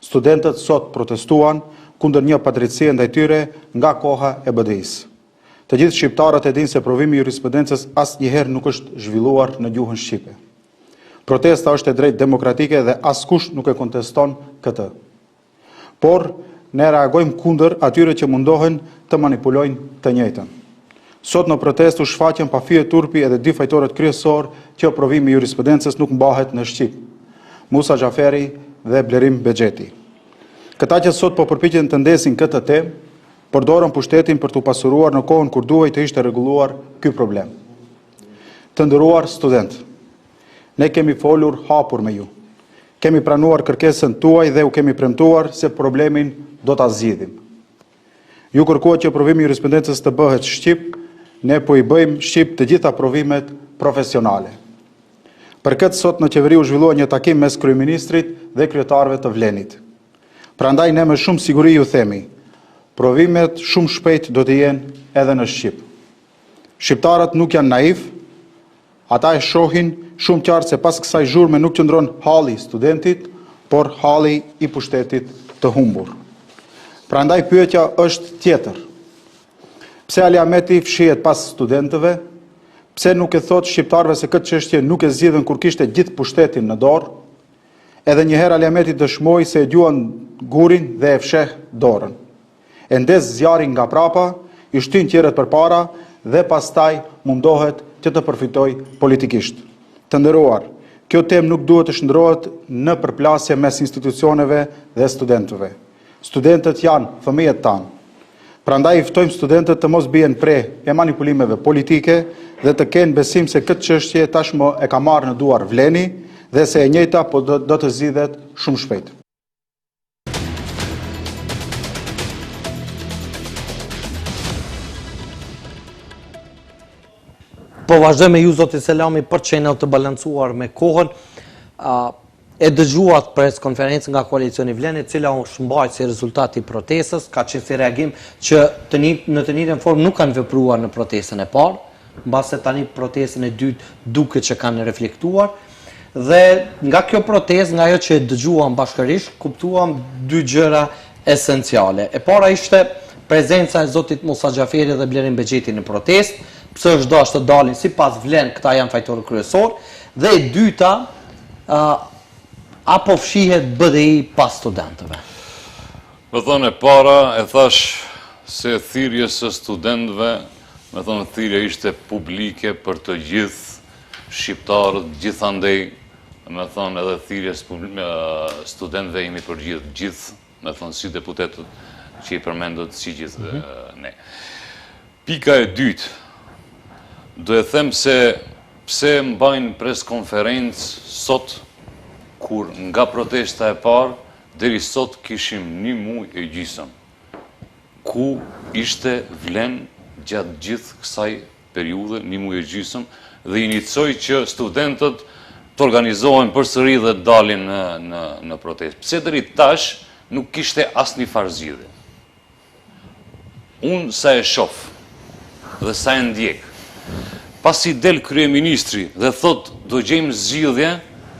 Studentët sot protestuan kundër një padrejtësie ndaj tyre nga koha e BDI-s. Të gjithë shqiptarët e dinë se provimi i jurisprudencës asnjëherë nuk është zhvilluar në gjuhën shqipe. Protesta është e drejtë demokratike dhe askush nuk e konteston këtë. Por ne reagojmë kundër atyre që mundohen të manipulojnë të njëjtën. Sot në protestë u shfaqen Pafie Turpi edhe dy fajtorët kryesor që provimi i jurisprudencës nuk mbahet në shqip, Musa Xhaferi dhe Blerim Bexheti. Këta që sot po përpiqen të ndesin këtë temë, përdorën pushtetin për të pasuruar në kohën kur duhej të ishte rregulluar ky problem. Të nderuar studentë, ne kemi folur hapur me ju. Kemi pranuar kërkesën tuaj dhe u kemi premtuar se problemin do ta zgjidhim. Ju kërkohet që provimi i jurisprudencës të bëhet shqip, ne po i bëjmë shqip të gjitha provimet profesionale. Për këtë sot në qeveri u zhvillua një takim mes kryeministrit dhe kryetarëve të Vlenit. Prandaj ne me shumë siguri ju themi, provimet shumë shpejt do të jenë edhe në shqip. Shqiptarët nuk janë naiv, ata e shohin shumë qartë se pas kësaj zhurme nuk qëndron halli i studentit, por halli i pushtetit të humbur. Prandaj pyetja është tjetër. Pse Ali Ahmeti fshihet pas studentëve? Pse nuk e thot shqiptarëve se këtë çështje nuk e zgjidhen kur kishte gjithë pushtetin në dorë? Edhe një herë Ali Ahmeti dëshmoi se e gjuan gurin dhe e fsheh dorën. E ndez zjarin nga prapa, i shtyn tjerët përpara dhe pastaj mundohet që të përfitoj politikisht. Të nderuar, kjo temë nuk duhet të shndrohet në përplasje mes institucioneve dhe studentëve. Studentët janë fëmijët tanë. Prandaj i ftojmë studentët të mos bien pre e manipulimeve politike dhe të kenë besim se këtë çështje tashmë e ka marrë në duar Vleni dhe se e njëjta po do të zgjidhet shumë shpejt. Po vazhdoj me ju, zoti Selami, për të qenë të balancuar me kohën. E dëgjuat pres konferencën nga koalicioni Vlenit, cila është mbajtur si rezultati i protestës, ka qenë si reagim që në të njëjtën formë nuk kanë vepruar në protestën e parë, mbase tani protestën e dytë duket që kanë reflektuar. Dhe nga kjo protestë, nga ajo që e dëgjuam bashkërisht, kuptuam dy gjëra esenciale. E para ishte prezenca e zotit Musa Xhaferi dhe Blerim Bexheti në protestë, pse është dashur të dalin sipas Vlen, këta janë fajtorë kryesor, dhe e dyta, apo fshihet BDI pas studentëve? Me thonë e para, e thash se thirrjes së studentëve, me thonë thirrja ishte publike për të gjithë shqiptarët, gjithandej, me thonë edhe thirrjes studentëve jemi për gjithë, me thonë si deputetët që i përmendët si gjithë ne. Pika e dytë, do e them se pse mbajnë preskonferencë sot, kur nga protesta e parë, deri sot kishim 1 muaj e gjysmë, ku ishte Vlen gjatë gjithë kësaj periudhe, 1 muaj e gjysmë, dhe inicoi që studentët të organizohen përsëri dhe dalin në protestë. Pse deri tash nuk kishte asnjë farë zgjidhje. Unë sa e shoh dhe sa e ndjek, pasi del kryeministri dhe thot do gjejmë zgjidhje,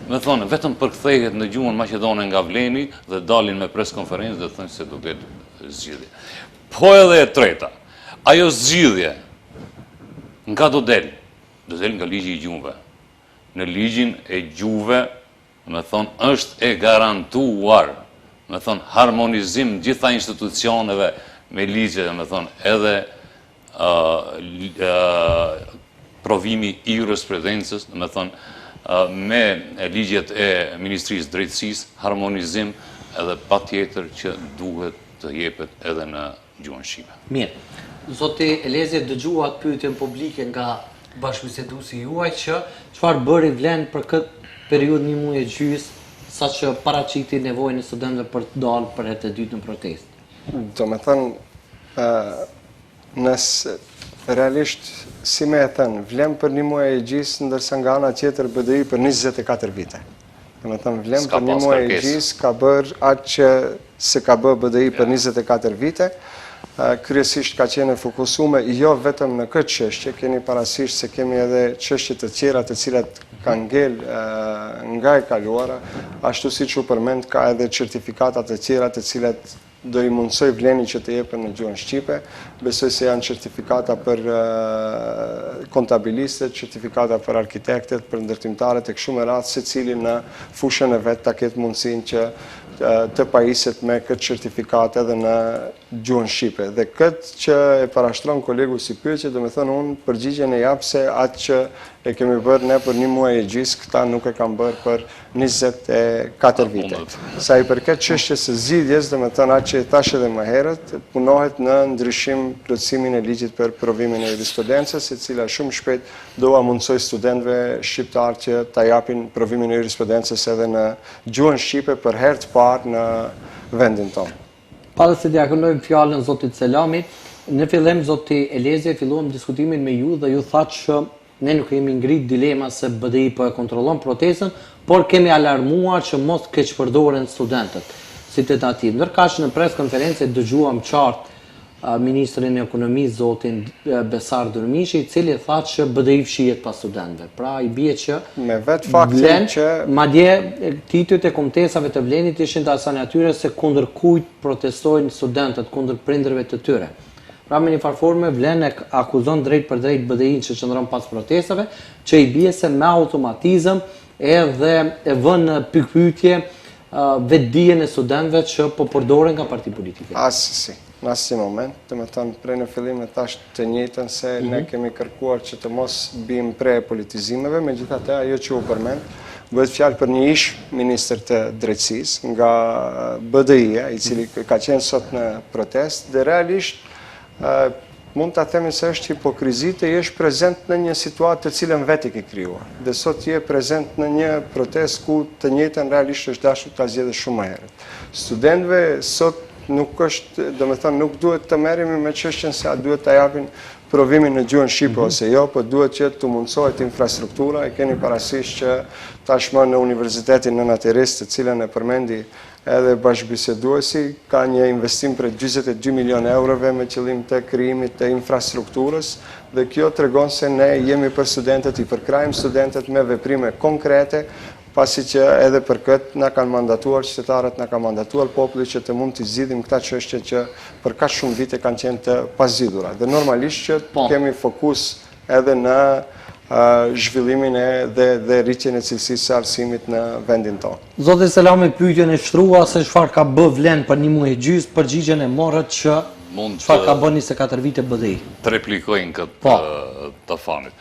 me thonë, vetëm përkthehet në gjuhën maqedone nga Vleni dhe dalin me preskonferencë dhe thonë se do ketë zgjidhje. Po edhe e treta, ajo zgjidhje nga do del nga ligji i gjuhëve. Në ligjin e gjuhëve, me thonë, është e garantuar, me thonë, harmonizim gjitha institucioneve me ligje, me thonë, edhe provimi i jurisprudencës, me thonë, me ligjet e Ministrisë Drejtësisë, harmonizim edhe pa tjetër që duhet të jepet edhe në gjuhën shqipe. Mirë, zoti Elezi dëgjuat pyetjen publike nga bashkëbiseduesi juaj që çfarë bëri Vlen për këtë periudhë 1 muaj e gjys, saqë paraqiti nevojën e studentëve për të dalë për herë të dytë në protestë. Do me thënë, nëse realisht, si me e thënë, Vlen për 1 muaj e gjys, ndërsa nga ana tjetër BDI për 24 vite. Do me thënë, Vlen për 1 muaj e gjys ka bërë atë që se ka bërë BDI për 24 vite, kryesisht ka qenë fokusume jo vetëm në këtë çështje, keni parasysh se kemi edhe çështje të tjera të cilat kanë ngel nga e kaluara, ashtu siç u përmend ka edhe certifikata të tjera të cilat do i mundsoj Vleni që të jepen në gjuhën shqipe. Besoj se janë certifikata për kontabilistët, certifikata për arkitektet, për ndërtimtarët e kështu me radhë, secili në fushën e vet ta ketë mundësinë që të pajiset me këtë certifikat edhe në gjuhën shqipe. Dhe këtë që e parashtron kolegu si pyetje, do me thënë unë përgjigjen e jap se atë që e kemi bërë ne për 1 muaj e gjys, këta nuk e kam bërë për 24 vite. Sa i përket çështjes së zgjidhjes, do me thënë atë që e thash edhe më herët, punohet në ndryshim plotësimin e ligjit për provimin e jurisprudencës, e cila shumë shpejt do a mundsoj studentëve shqiptar që ta japin provimin e jurisprudencës edhe në gjuhën shqipe për herë të parë në vendin tonë. Para se t'ja këndojmë fjalën zotit Selami, në fillim zoti Elezi filluam diskutimin me ju dhe ju thatë që ne nuk kemi ngrit dilema se BDI po e kontrollon protestën, por kemi alarmuar që mos keqpërdoren studentët si tentativë. Ndërkaq në preskonferencë dëgjuam qartë Ministrin e Ekonomisë zotin Besar Durmishi, i cili thatë që BDI fshihet pas studentëve. Pra i bie që me vetë faktin që madje titujt e kombëtesave të Vlenit ishin të asaj natyre se kundër kujt protestojnë studentët, kundër prindërve të tyre. Pra me një farforme Vlen e akuzon drejt për drejt BDI-n që qëndron pas protestave, që i bie se me automatizëm edhe e vën në pikpyetje vetdijen e studentëve që po përdoren nga parti politike. Në asnjë moment, do të thënë prej në fillim e thash të njëjtën se ne kemi kërkuar që të mos bim pre politizimeve, megjithatë ajo që u përmend bëhet fjalë për një ish ministër të drejtësisë nga BDI-ja, i cili ka qenë sot në protest dhe realisht mund ta themi se është hipokrizi të jesh prezent në një situatë të cilën vetë ke krijuar. Dhe sot je prezent në një protest ku të njëjtën realisht është dashur ta zgjedhësh shumë më herët. Studentëve sot nuk është, do me thënë, nuk duhet të merremi me çështjen se a duhet ta japin provimin në gjuhën shqipe ose jo, po duhet që të mundsohet infrastruktura. E keni parasysh që tashmë në Universitetin Nëna Teresë, të cilën e përmendi edhe bashkëbiseduesi, ka një investim për 42 milion eurove me qëllim të krijimit të infrastrukturës dhe kjo tregon se ne jemi për studentët, i përkrajmë studentët me veprime konkrete, pasi që edhe për këtë na kanë mandatuar qytetarët, na ka mandatuar populli që të mund të zgjidhim këta çështje që për kaq shumë vite kanë qenë të pazgjidhura. Dhe normalisht që kemi fokus edhe në zhvillimin dhe rritjen e cilësisë së arsimit në vendin tonë. Zoti Selami, pyetjen e shtrua se çfarë ka bë Vlen për 1 muaj e gjys, përgjigjen e morët që çfarë ka bën 24 vite BDI. Të replikojnë këtë të Afanit.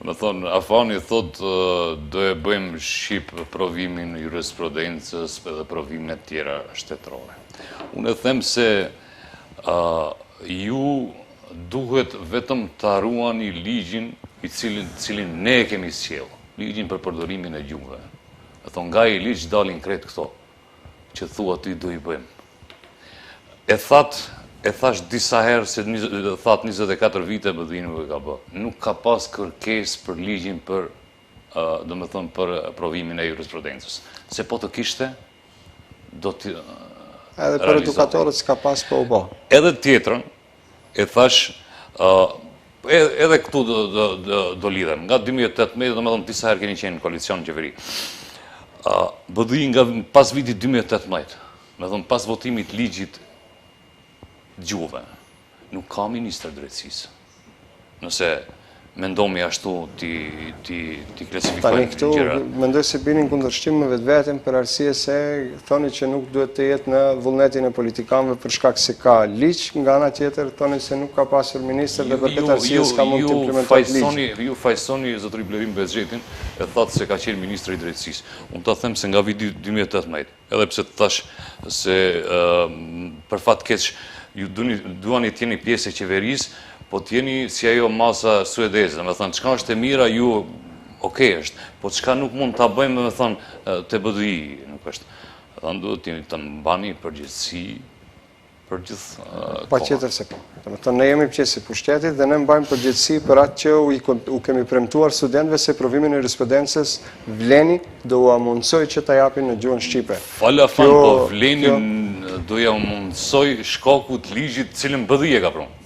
Me thonë, Afani thot do e bëjmë shqip provimin e jurisprudencës dhe provimet tjera shtetërore. Unë e them se ju duhet vetëm të ruani ligjin i cilin ne e kemi sjellë, ligjin për përdorimin e gjuhëve. E thonë, nga i ligj dalin krejt këto, që thua ti do i bëjmë. E thash disa herë se thatë 24 vite BDI nuk e ka bë. Nuk ka pas kërkesë për ligjin për, do me thënë, për provimin e jurisprudencës. Se po të kishte, do të edhe për edukatorët s'ka pas po u bë. Edhe tjetrën, e thash, edhe këtu do lidhem. Nga 2018, do me thënë, disa herë keni qenë në koalicion në qeveri. BDI nga pas vitit 2018, me thënë, pas votimit ligjit gjuhëve, nuk ka ministër drejtësisë. Nëse mendomi ashtu ti klasifikojnë këtu, mendoj se binin kundërshtim me vetveten për arsye se thoni që nuk duhet të jetë në vullnetin e politikanëve për shkak se ka ligj, nga ana tjetër thoni se nuk ka pasur ministër dhe për këtë arsye s'ka mund të implementojë ligj. Ju fajsoni zotëri Blerim Bezxhetin e thatë se ka qenë ministri i drejtësisë. Unë ta them se nga viti 2018, edhe pse të thash se për fat keq ju duani të jeni pjesë e qeverisë, po t'jeni si ajo masa suedeze, me thënë, çka është e mira, ju okej është, po çka nuk mund t'a bëjmë, me thënë, të BDI, nuk është. Thënë, duhet të mbani përgjithësi për gjithë Pa qëtër se po. Ne jemi pjesë i pushtetit dhe ne mbajmë përgjithësi për atë që u kemi premtuar studentëve se provimin e jurisprudencës Vleni do u mundsoj që ta japin në gjuhën shqipe. Fala fan, po Vlenin do ja mundsoj shkaku të ligjit cilën BDI e ka pronë.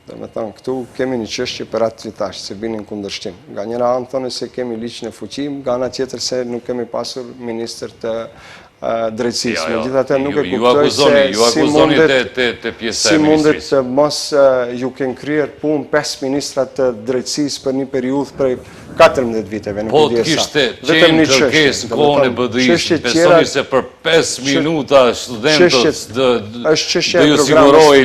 Dhe me thonë, këtu kemi një çështje për atë që thash, se binin kundërshtim. Nga njëra anë thoni se kemi ligj në fuqi, nga ana tjetër se nuk kemi pasur ministër të drejtësisë. Megjithatë nuk e Ju kuptoj akuzoni të pjesë e mundet ministrisë. të mos ju kenë kryer punë 5 ministra të drejtësisë për një periudhë prej 14 viteve, nuk Po e di të sa. kishte Vetëm qenë një çështje, kërkesë në do të kohën e thonë, BDI-s, çështje besoni tjera- se për 5 minuta studentët është çështja dhe e ju programit. siguroj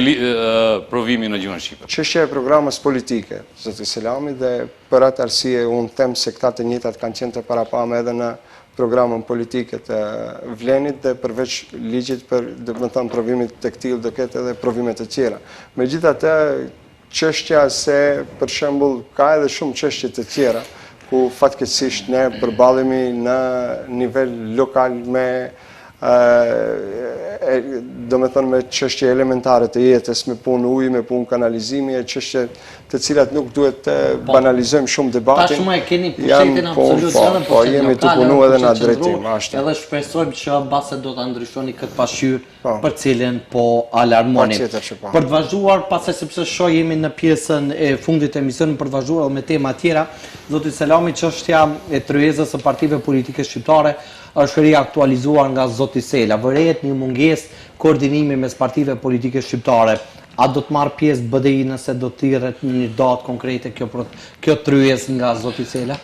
provimin në gjuhën shqipe. Çështja e programës politike, zoti Selami, dhe për atë arsye unë them se këta të njëjtat kanë qenë të parapame edhe në programën politike të Vlenit dhe përveç ligjit për, do të thënë, provimit tektil do ketë edhe provime të tjera. Megjithatë, çështja se për shembull ka edhe shumë çështje të tjera ku fatkeqësisht ne përballemi në nivel lokal me do me thënë me çështje elementare të jetës, me punë ujë, me punë kanalizimi, e çështje të cilat nuk duhet të banalizojmë shumë debatin. Tashmë e keni pushtetin absolut edhe po jemi të punu edhe në drejtim, ashtu. Edhe shpresojmë që mbase do ta ndryshoni këtë pasqyrë për cilën po alarmoni. Patjetër që po. Për të vazhduar, pastaj sepse shoh jemi në pjesën e fundit të emisionit, për të vazhduar me tema tjera, zoti Selami, çështja e tryezës së partive politike shqiptare është riaktualizuar nga zoti Sela. Vërehet një mungesë koordinimi mes partive politike shqiptare. A do të marrë pjesë BDI nëse do të thirret në një datë konkrete kjo tryezë nga zoti Sela?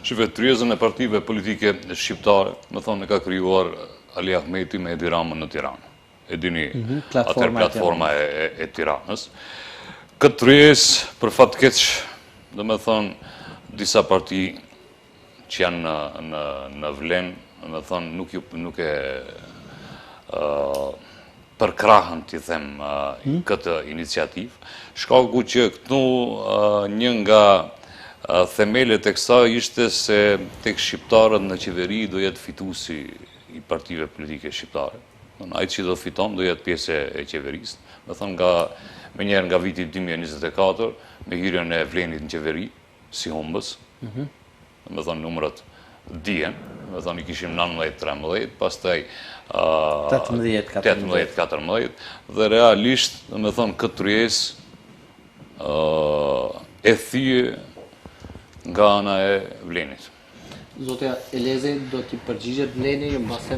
Shqipe, tryezën e partive politike shqiptare, më thonë, e ka krijuar Ali Ahmeti me Edi Ramën në Tiranë. E dini atër platforma e Tiranës. Këtë tryezë, për fat keq, do me thonë, disa parti që janë në Vlen, do me thonë, nuk e përkrahën, t'i them, këtë iniciativë. Shkaku që këtu një nga themelet e kësa ishte se tek shqiptarët në qeveri do jetë fitusi i partive politike shqiptare. Ajtë që do fiton do jetë pjesë e qeverisë. Me thonë, me njerë nga viti 2024, me hyrjen e Vlenit në qeveri, si humbës, me thonë numërat dijen, me thonë i kishim 19-13, pastaj 18-14, dhe realisht, me thonë, këtë tryezë e thyje nga ana e Vlenit. Zotja Elezi, do t'i përgjigjet Vleni, mbase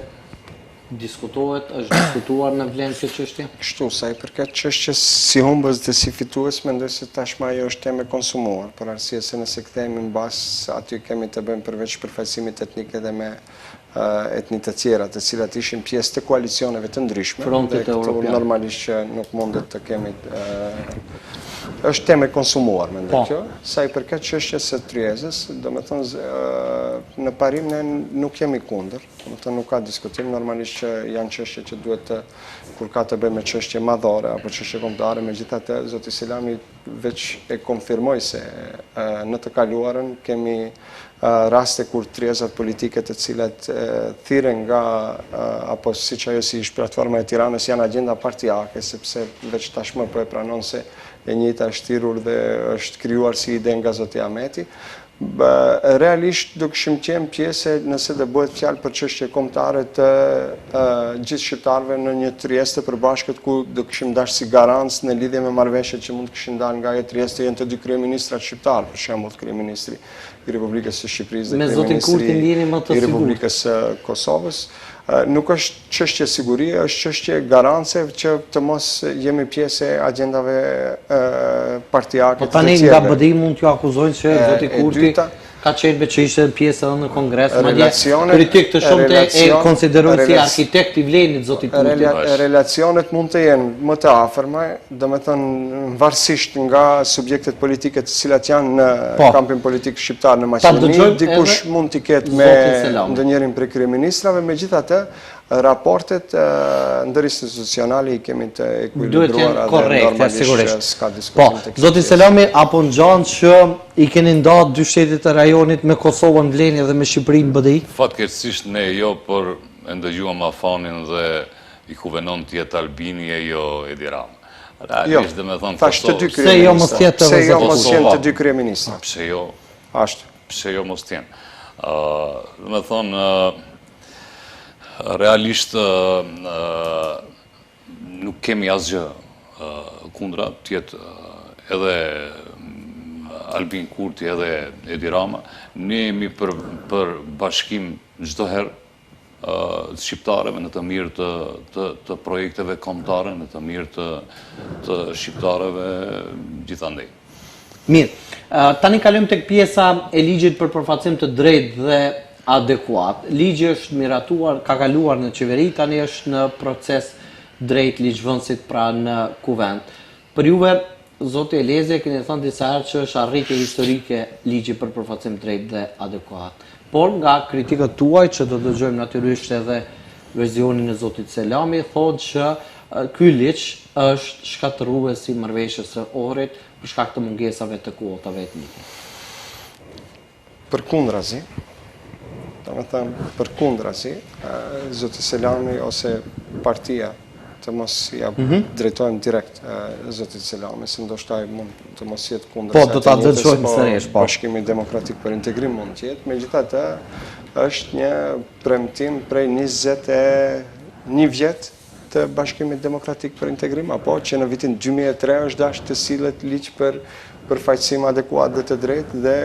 diskutohet, është diskutuar në Vlen kjo çështje? Kështu, sa i përket çështjes si humbës dhe si fitues, mendoj se tashmë ajo është temë e konsumuar, për arsye se nëse kthehemi mbas, aty kemi të bëjmë përveç përfaqësimit etnik edhe me etni të tjera, të cilat ishin pjesë të koalicioneve të ndryshme. Frontet europiane. Normalisht që nuk mundet të kemi është temë e konsumuar, mendoj kjo. Sa i përket çështjes së tryezës, domethënë në parim ne nuk jemi kundër, domethënë nuk ka diskutim, normalisht që janë çështje që duhet të, kur ka të bëjë me çështje madhore apo çështje kombëtare, megjithatë zoti Selami veç e konfirmoi se në të kaluarën kemi raste kur tryezat politike të cilat thirren nga apo siç ajo si ish platforma e Tiranës janë agjenda partijake, sepse veç tashmë po e pranon se e njëjta është thirrur dhe është krijuar si ide nga zoti Ahmeti. Realisht do kishim qenë pjesë nëse do bëhet fjalë për çështje kombëtare të gjithë shqiptarëve në një tryezë të përbashkët ku do kishim dashur si garancë në lidhje me marrëveshjet që mund të kishin dalë nga ajo tryezë të jenë të dy kryeministrat shqiptar, për shembull kryeministri i Republikës së Shqipërisë dhe kryeministri i Republikës së Kosovës. Nuk është çështje sigurie, është çështje garance që të mos jemi pjesë e agjendave partijake të tjera. Po tani nga BDI mund t'ju akuzojnë se zoti Kurti ka qenë që ishte pjesë edhe në Kongres, madje kritik të shumtë e konsiderojnë si arkitekt i Vlenit zoti Kurti. Relacionet mund të jenë më të afërme, domethënë varësisht nga subjektet politike të cilat janë në kampin politik shqiptar në Maqedoni, dikush mund t'i ketë me ndonjërin prej kryeministrave, megjithatë raportet ndërinstitucionale i kemi të ekuilibruara dhe normalisht s'ka diskutim tek kjo. Zoti Selami, apo ngjan që i keni ndarë dy shtetet e rajonit me Kosovën, Vlenin dhe me Shqipërinë BDI? Fatkeqësisht ne jo, por e ndëgjuam afanin dhe i kuvenon të jetë Albini e jo Edi Rama. Realisht dhe me thonë Kosovë. Pse jo mos jetë të dy kryeministra? Pse jo? Ashtu. Pse jo mos tjenë? Dhe me thonë, realisht nuk kemi asgjë kundra, tjetë edhe Albin Kurti edhe Edi Rama. Ne jemi për bashkim çdo herë shqiptarëve, në të mirë të projekteve kombëtare, në të mirë të shqiptarëve gjithandej. Mirë, tani kalojmë tek pjesa e ligjit për përfaqësim të drejtë dhe adekuat. Ligji është miratuar, ka kaluar në qeveri, tani është në proces drejt ligjvënësit pra në kuvend. Për juve, zoti Elezi, keni thënë disa herë që është arritje historike ligji për përfaqësim drejt dhe adekuat. Por nga kritikët tuaj, që do të dëgjojmë natyrisht edhe versionin e zotit Selami, thotë që ky ligj është shkatërues si marrëveshjes së Ohrit për shkak të mungesave të kuotave etnike. Përkundrazi, përkundrazi, zoti Selami ose partia të mos ja drejtojmë direkt zotit Selami, se ndoshta mund të mos jetë kundër. Po, do ta dëgjojmë sërish, po. Bashkimi Demokratik për Integrim mund të jetë, megjithatë është një premtim prej 21 vjet të Bashkimit Demokratik për Integrim, apo që në vitin 2003 është dashur të sillet ligj për përfaqësim adekuat dhe të drejtë dhe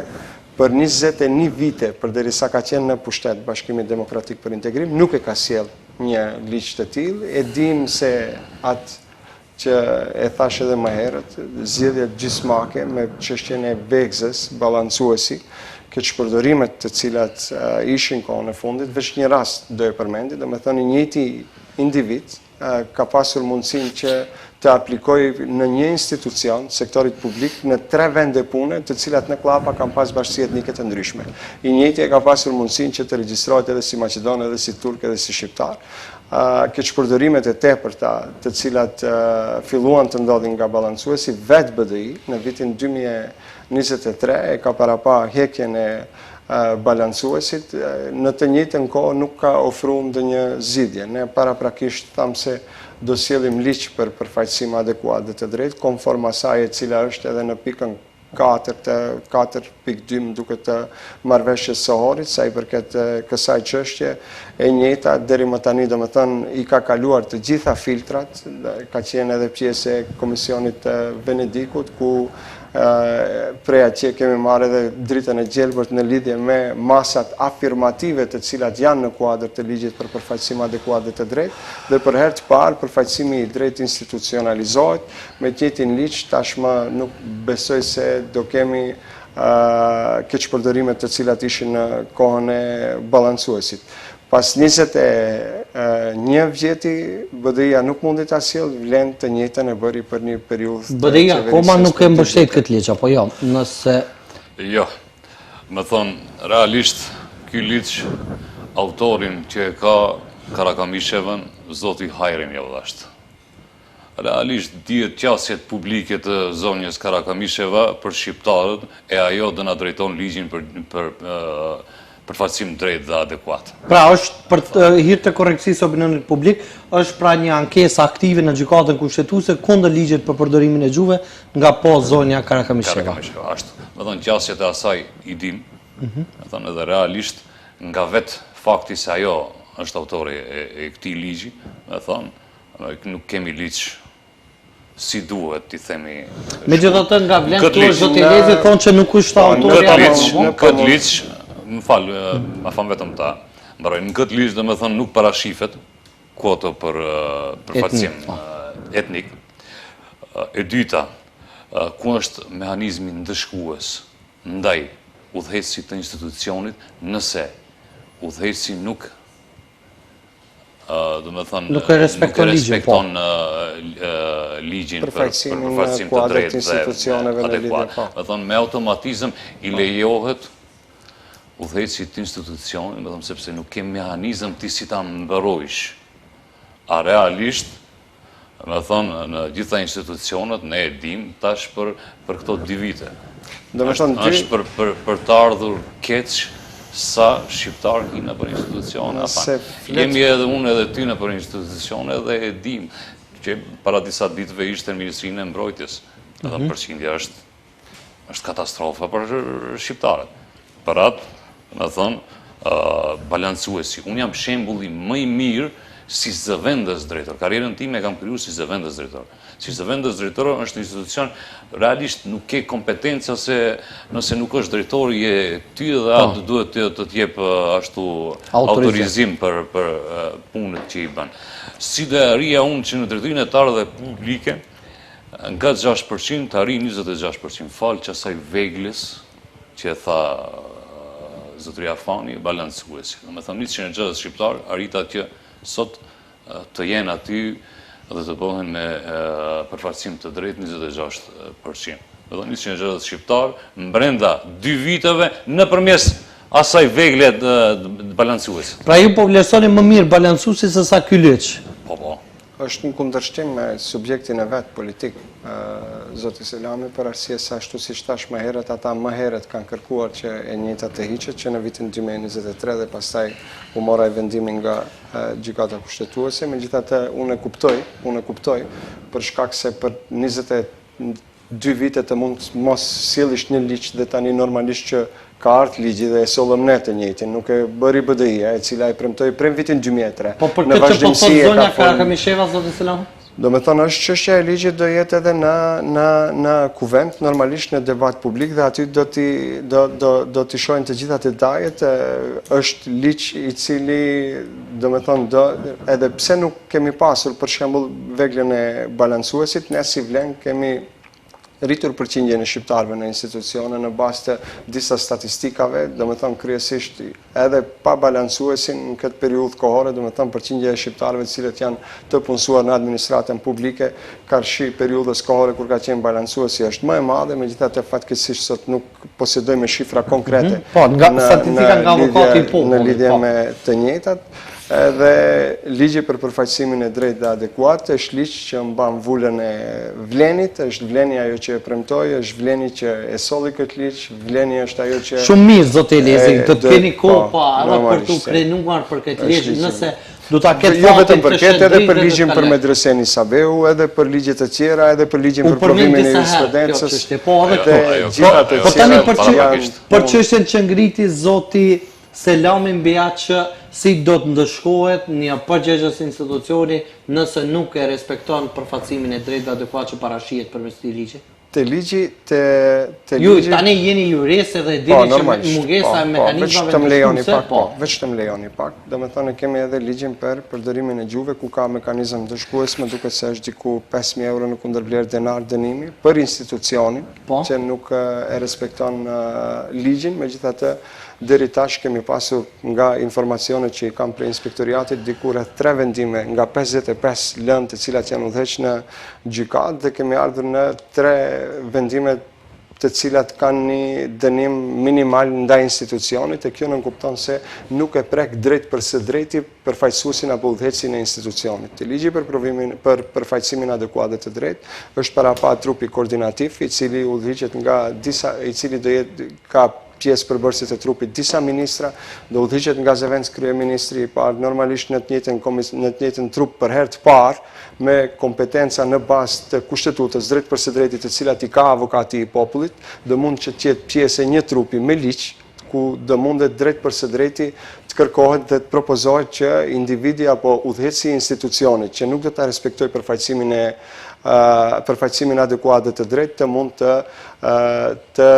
për 21 vite, përderisa ka qenë në pushtet Bashkimi Demokratik për Integrim, nuk e ka sjell një ligj të tillë. E dim se atë që e thash edhe më herët, zgjedhjet gjysmake me çështjen e Begzës, balancuesi, këtë shpërdorimet të cilat ishin kohën e fundit, veç një rast do e përmendi, domethënë i njëjti individ ka pasur mundësinë që të aplikoj në një institucion, sektorit publik, në 3 vende pune, të cilat në klapa kanë pas bashkësi etnike të ndryshme. I njëjti e ka pasur mundësinë që të regjistrohet edhe si Maqedon, edhe si Turk, edhe si Shqiptar. Këtë shpërdorimet e tepërta, të cilat filluan të ndodhin nga balancuesi, vetë BDI në vitin 2023 e ka parapa hekjen e balancuesit, në të njëjtën kohë nuk ka ofruar ndonjë zgjidhje. Ne paraprakisht thamë se do sjellim ligj për përfaqësim adekuat dhe të drejtë, konform asaj e cila është edhe në pikën 4.2 më duket të marrëveshjes së Ohrit, sa i përket kësaj çështje, e njëjta deri më tani, domethënë i ka kaluar të gjitha filtrat, ka qenë edhe pjesë e Komisionit të Venedikut, ku prej atje kemi marrë edhe dritën e gjelbërt në lidhje me masat afirmative të cilat janë në kuadër të ligjit për përfaqësim adekuat dhe të drejtë, dhe për herë të parë përfaqësimi i drejtë institucionalizohet me të njëjtin ligj. Tashmë nuk besoj se do kemi këtë shpërdorimet të cilat ishin në kohën e balancuesit. Pas 21 vjeti, BDI-a nuk mundi ta sjellë, vlen të njëjtën e bëri për një periudhë. BDI-a akoma nuk e mbështet këtë ligj, apo jo? Nëse Jo. Me thonë, realisht ky ligj autorin që e ka Karakamishevën, zoti Hajrin Javdasht. Realisht dihet qasjet publike të zonjës Karakamisheva për shqiptarët, e ajo do na drejton ligjin për përfaqësim drejt dhe adekuat. pra është për hir të korrektësisë së opinionit publik, është pra një ankesë aktive në gjykatën kushtetuese kundër ligjit për përdorimin e gjuhëve nga po zonja Karakamisheva. Ashtu. Me thonë qasjet e asaj i dim, me thonë edhe realisht nga vetë fakti se ajo është autori e këtij ligji, me thonë nuk kemi ligj si duhet t'i themi. Megjithatë nga vlen këtu zoti Elezi thonë që nuk është autori Në këtë ligj, më falë, ma famë vetëm ta mbaroj, në këtë ligj dhe me thënë nuk parashifet kuoto për përfaqësim etnik. E dyta, ku është mehanizmi ndëshkues ndaj udhëheqësit të institucionit nëse udhëheqësi nuk nuk e respekton ligjin për përfaqësim të drejtë dhe adekuat. Me thonë, me automatizëm i lejohet udhëheqësit të institucionit, me thonë sepse nuk kemë mehanizëm ti si ta mbarojsh. A realisht, me thonë, në gjitha institucionet ne e dim tash për këto 2 vite. Është për të ardhur keq sa shqiptar hina për institucione. Jemi edhe unë edhe ty në për institucione dhe e dim që para disa ditëve ishte në Ministrinë e Mbrojtjes. Edhe përqindja është katastrofa për shqiptarët. Për atë, me thonë, balancuesi. Unë jam shembulli më i mirë si zëvendës drejtor. Karrierën time e kam kriju si zëvendës drejtor. Si zëvendës drejtor është një institucion, realisht nuk ke kompetenca se nëse nuk është drejtori je ty dhe atë duhet të t'jep ashtu autorizim për punët që i bën. Si dhe arria unë që në drejtorinë etarë dhe publike, nga 6% të arri 26%, falë që asaj veglës që e tha zotëria Fani, balancuesi. Dhe me thëmë 160 shqiptar, arrita që sot të jenë aty dhe të bëhen me përfaqësim të drejtë 26%. Dhe 160 shqiptar, brenda 2 viteve, nëpërmes asaj vegle balancuesi. Pra ju po vlerësoni më mirë balancuesi se sa ky lyç. Po. Është në kundërshtim me subjektin e vetë politik, Zoti Selami, për arsye se ashtu si thash më herët, ata më herët kanë kërkuar që e njëjta të hiqet që në vitin 2023 dhe pastaj u mora vendimi nga gjykata kushtetuese. Megjithatë unë e kuptoj për shkak se për 22 vite të mund mos sjellish një ligj dhe tani normalisht që ka ardhur ligji dhe e sollëm ne të njëjtin, nuk e bëri BDI-a, e cila e premtoi prem vitin 2003. Po për këtë që po thot zonja Karamisheva, Zoti Selami? Do me thonë, është çështja e ligjit do jetë edhe në kuvent, normalisht në debat publik, dhe aty do t'i shohin të gjitha detajet. Është ligj i cili, do me thonë, edhe pse nuk kemi pasur për shembull veglën e balancuesit, ne si vlen kemi rritur përqindjen e shqiptarëve në institucione në bazë të disa statistikave, do me thonë kryesisht edhe pa balancuesin në këtë periudhë kohore, do me thonë përqindja e shqiptarëve cilët janë të punësuar në administratën publike, karshi periudhës kohore kur ka qenë balancuesi është më e madhe, megjithatë fatkeqësisht sot nuk posedojmë shifra konkrete në lidhje me të njëjtat. Edhe ligji për përfaqësimin e drejtë dhe adekuat është ligj që mban vulën e vlenit, është vleni ajo që e premtoi, është vleni që e solli këtë ligj, vleni është ajo që... Shumë mirë, zotë Elezi, do të keni kohë para për të krenuar për këtë ligj, nëse do ta ketë jo vetëm për këtë, edhe për ligjin për medresen Isabeu, edhe për ligjet të tjera, edhe për ligjin për provimin e jurisprudencës. Po tani për çështjen që ngriti zoti Selami mbi atë që si do të ndëshkohet një përgjegjës institucioni nëse nuk e respekton përfaqësimin e drejtë dhe adekuat që parashihet përmes këtij ligji? Te ligji Ju tani jeni jurist dhe dini që mungesa e mekanizmave të ndëshkuese, veç të më lejoni pak. Domethënë kemi edhe ligjin për përdorimin e gjuhëve ku ka mekanizëm ndëshkues, më duket se është diku 5.000 euro në kundërvlerë denar dënimi për institucionin që nuk e respekton ligjin, megjithatë deri tash kemi pasur nga informacionet që i kam prej inspektoriatit diku rreth 3 vendime nga 55 lëndë të cilat janë udhëheq në gjykatë dhe kemi ardhur në 3 vendime të cilat kanë një dënim minimal ndaj institucionit, e kjo nënkupton se nuk e prek drejt për së drejti përfaqësuesin apo udhëheqësin e institucionit. Te ligji për përfaqësimin adekuat të drejtë është parapar trupi koordinativ i cili udhëhiqet nga disa, i cili do jetë ka pjesë përbërësit e trupit disa ministra, do udhëhiqet nga zëvendës kryeministri i parë, normalisht në të njëjtën trup për herë të parë, me kompetenca në bazë të kushtetutës drejt për së drejti të cilat i ka avokati i popullit, do mund që të jetë pjesë e një trupi me ligj, ku do mundet drejt për së drejti të kërkohet dhe të propozohet që individi apo udhëheqësi i institucionit që nuk do ta respektojë përfaqësimin adekuat të drejtë të mund të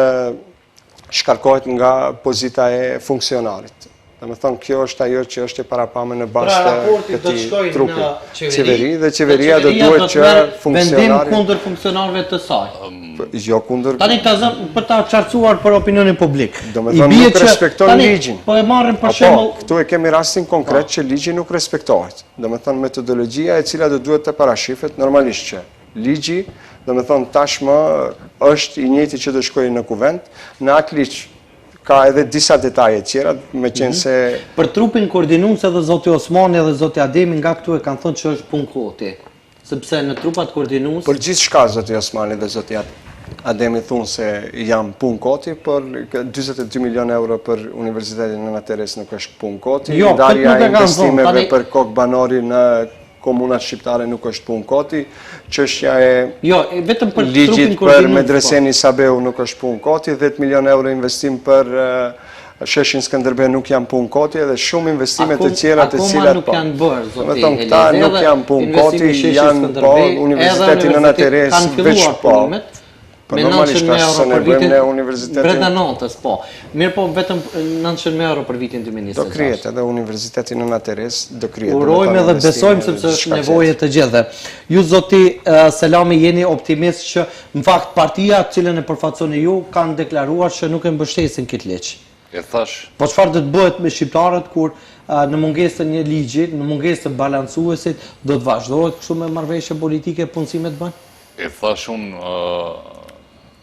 shkarkohet nga pozita e funksionarit. Dhe me thonë, kjo është ajo që është e parapame në bazë të këtij trupi qeveri, dhe qeveria do duhet që funksionari... Vendim kundër funksionarëve të saj. Jo kundër... Tani për ta qartësuar për opinionin publik. Do me thonë, nuk respekton ligjin. Po e marrim për shembull... Këtu e kemi rastin konkret që ligji nuk respektohet. Do me thonë, metodologjia e cila do duhet të parashifet, normalisht që ligji, do me thonë, tashmë është i njëjti që do shkojë në kuvent, në atë ligj ka edhe disa detaje tjera, me qenë se... Për trupin koordinues edhe zoti Osmani edhe zoti Ademi nga këtu e kanë thënë që është punë koti, sepse në trupat koordinues... Për gjithë shka zoti Osmani dhe zoti Ademi thunë se jam punë koti, për 22 milion euro për Universitetin Nana Teresa nuk është punë koti, ndarja e investimeve për kokë banori në komunat shqiptare nuk është punë koti, çështja e ligjit për medresen Isabeu nuk është punë koti, 10 milion euro investim për sheshin Skënderbej nuk janë punë koti dhe shumë investimet të tjera të cilat nuk janë bërë, zoti. Do të thonë këta nuk janë punë koti, janë po Universiteti Nëna Teresë veç po. Po normalisht se ne bëjmë në universitetin Brenda Notës, po. Mirë po vetëm 900.000 euro për vitin 2026. Do krijet edhe Universiteti Nëna Teresë, do krijet. Urojmë dhe besojmë sepse është nevojë të gjithëve. Ju zoti Selami jeni optimist që në fakt partia të cilën e përfaqësoni ju kanë deklaruar që nuk e mbështesin këtë ligj. E thash. Po çfarë do të bëhet me shqiptarët kur në mungesë të një ligji, në mungesë të balancuesit do të vazhdohet kështu me marrëveshje politike punësime të bën? E thash unë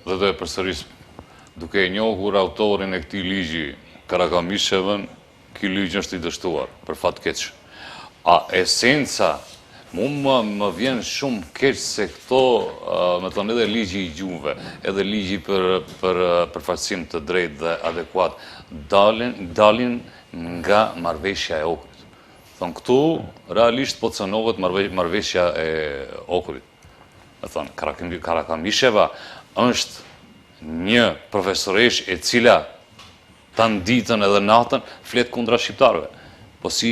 dhe do e përsëris, duke e njohur autorin e këtij ligji, Karakamishevën, ky ligj është i dështuar, për fat keq. A esenca, më vjen shumë keq se këto, me thonë edhe ligji i gjuhëve, edhe ligji për përfaqësim të drejtë dhe adekuat, dalin nga marrëveshja e okurit. Thonë këtu, realisht po cënohet marrëveshja e okurit. Me thonë, Karakamisheva është një profesoresh e cila tanë ditën edhe natën flet kundra shqiptarëve. Po si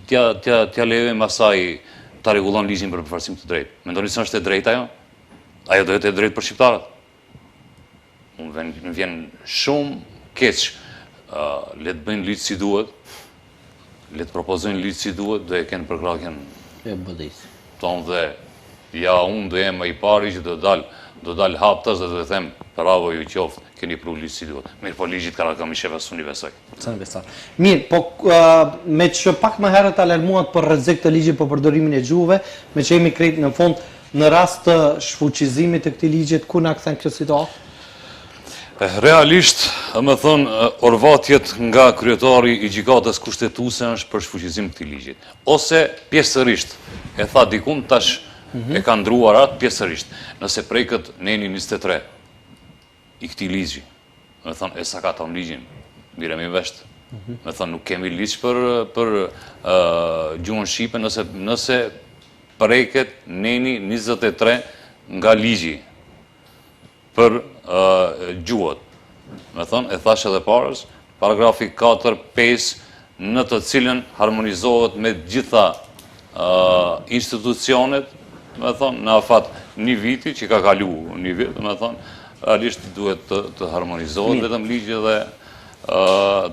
t'ja leve masaj ta rregullon ligjin për përfaqësim të drejtë. Mendoni se është e drejtë ajo? Ajo do jetë e drejtë për shqiptarët? Më vjen shumë keq. Le të bëjnë ligj si duhet, le të propozojnë ligj si duhet, do e kenë përkrahjen e BDI-s. Tonë dhe ja unë do jem i pari që do dal haptas dhe do të them bravo ju qoftë, keni pru ligj si duhet. Mirë, po ligjit Karakamisheva s'unë i besoj. Mirë, po me që pak më herët alarmuat për rrezik të ligjit për përdorimin e gjuhëve, me që jemi krejt në fund në rast të shfuqizimit të këtij ligjit, ku na kthen kjo situatë? Realisht, më thonë, orvatjet nga kryetari i gjykatës kushtetuese është për shfuqizim këtij ligjit. Ose pjesërisht, e tha dikun tash e ka ndruar atë pjesërisht. Nëse preket neni 23 i këtij ligji, me thonë, e sa ka tonë ligjin, miremi vesht. Me thonë, nuk kemi ligj për gjuhën shqipe nëse preket neni 23 nga ligji për gjuhët. Me thonë, e thash edhe parës, paragrafi 4-5, në të cilën harmonizohet me gjitha institucionet, me thonë, në afat një viti, që ka kalu një vit, me thonë, realisht duhet të harmonizohet vetëm ligje dhe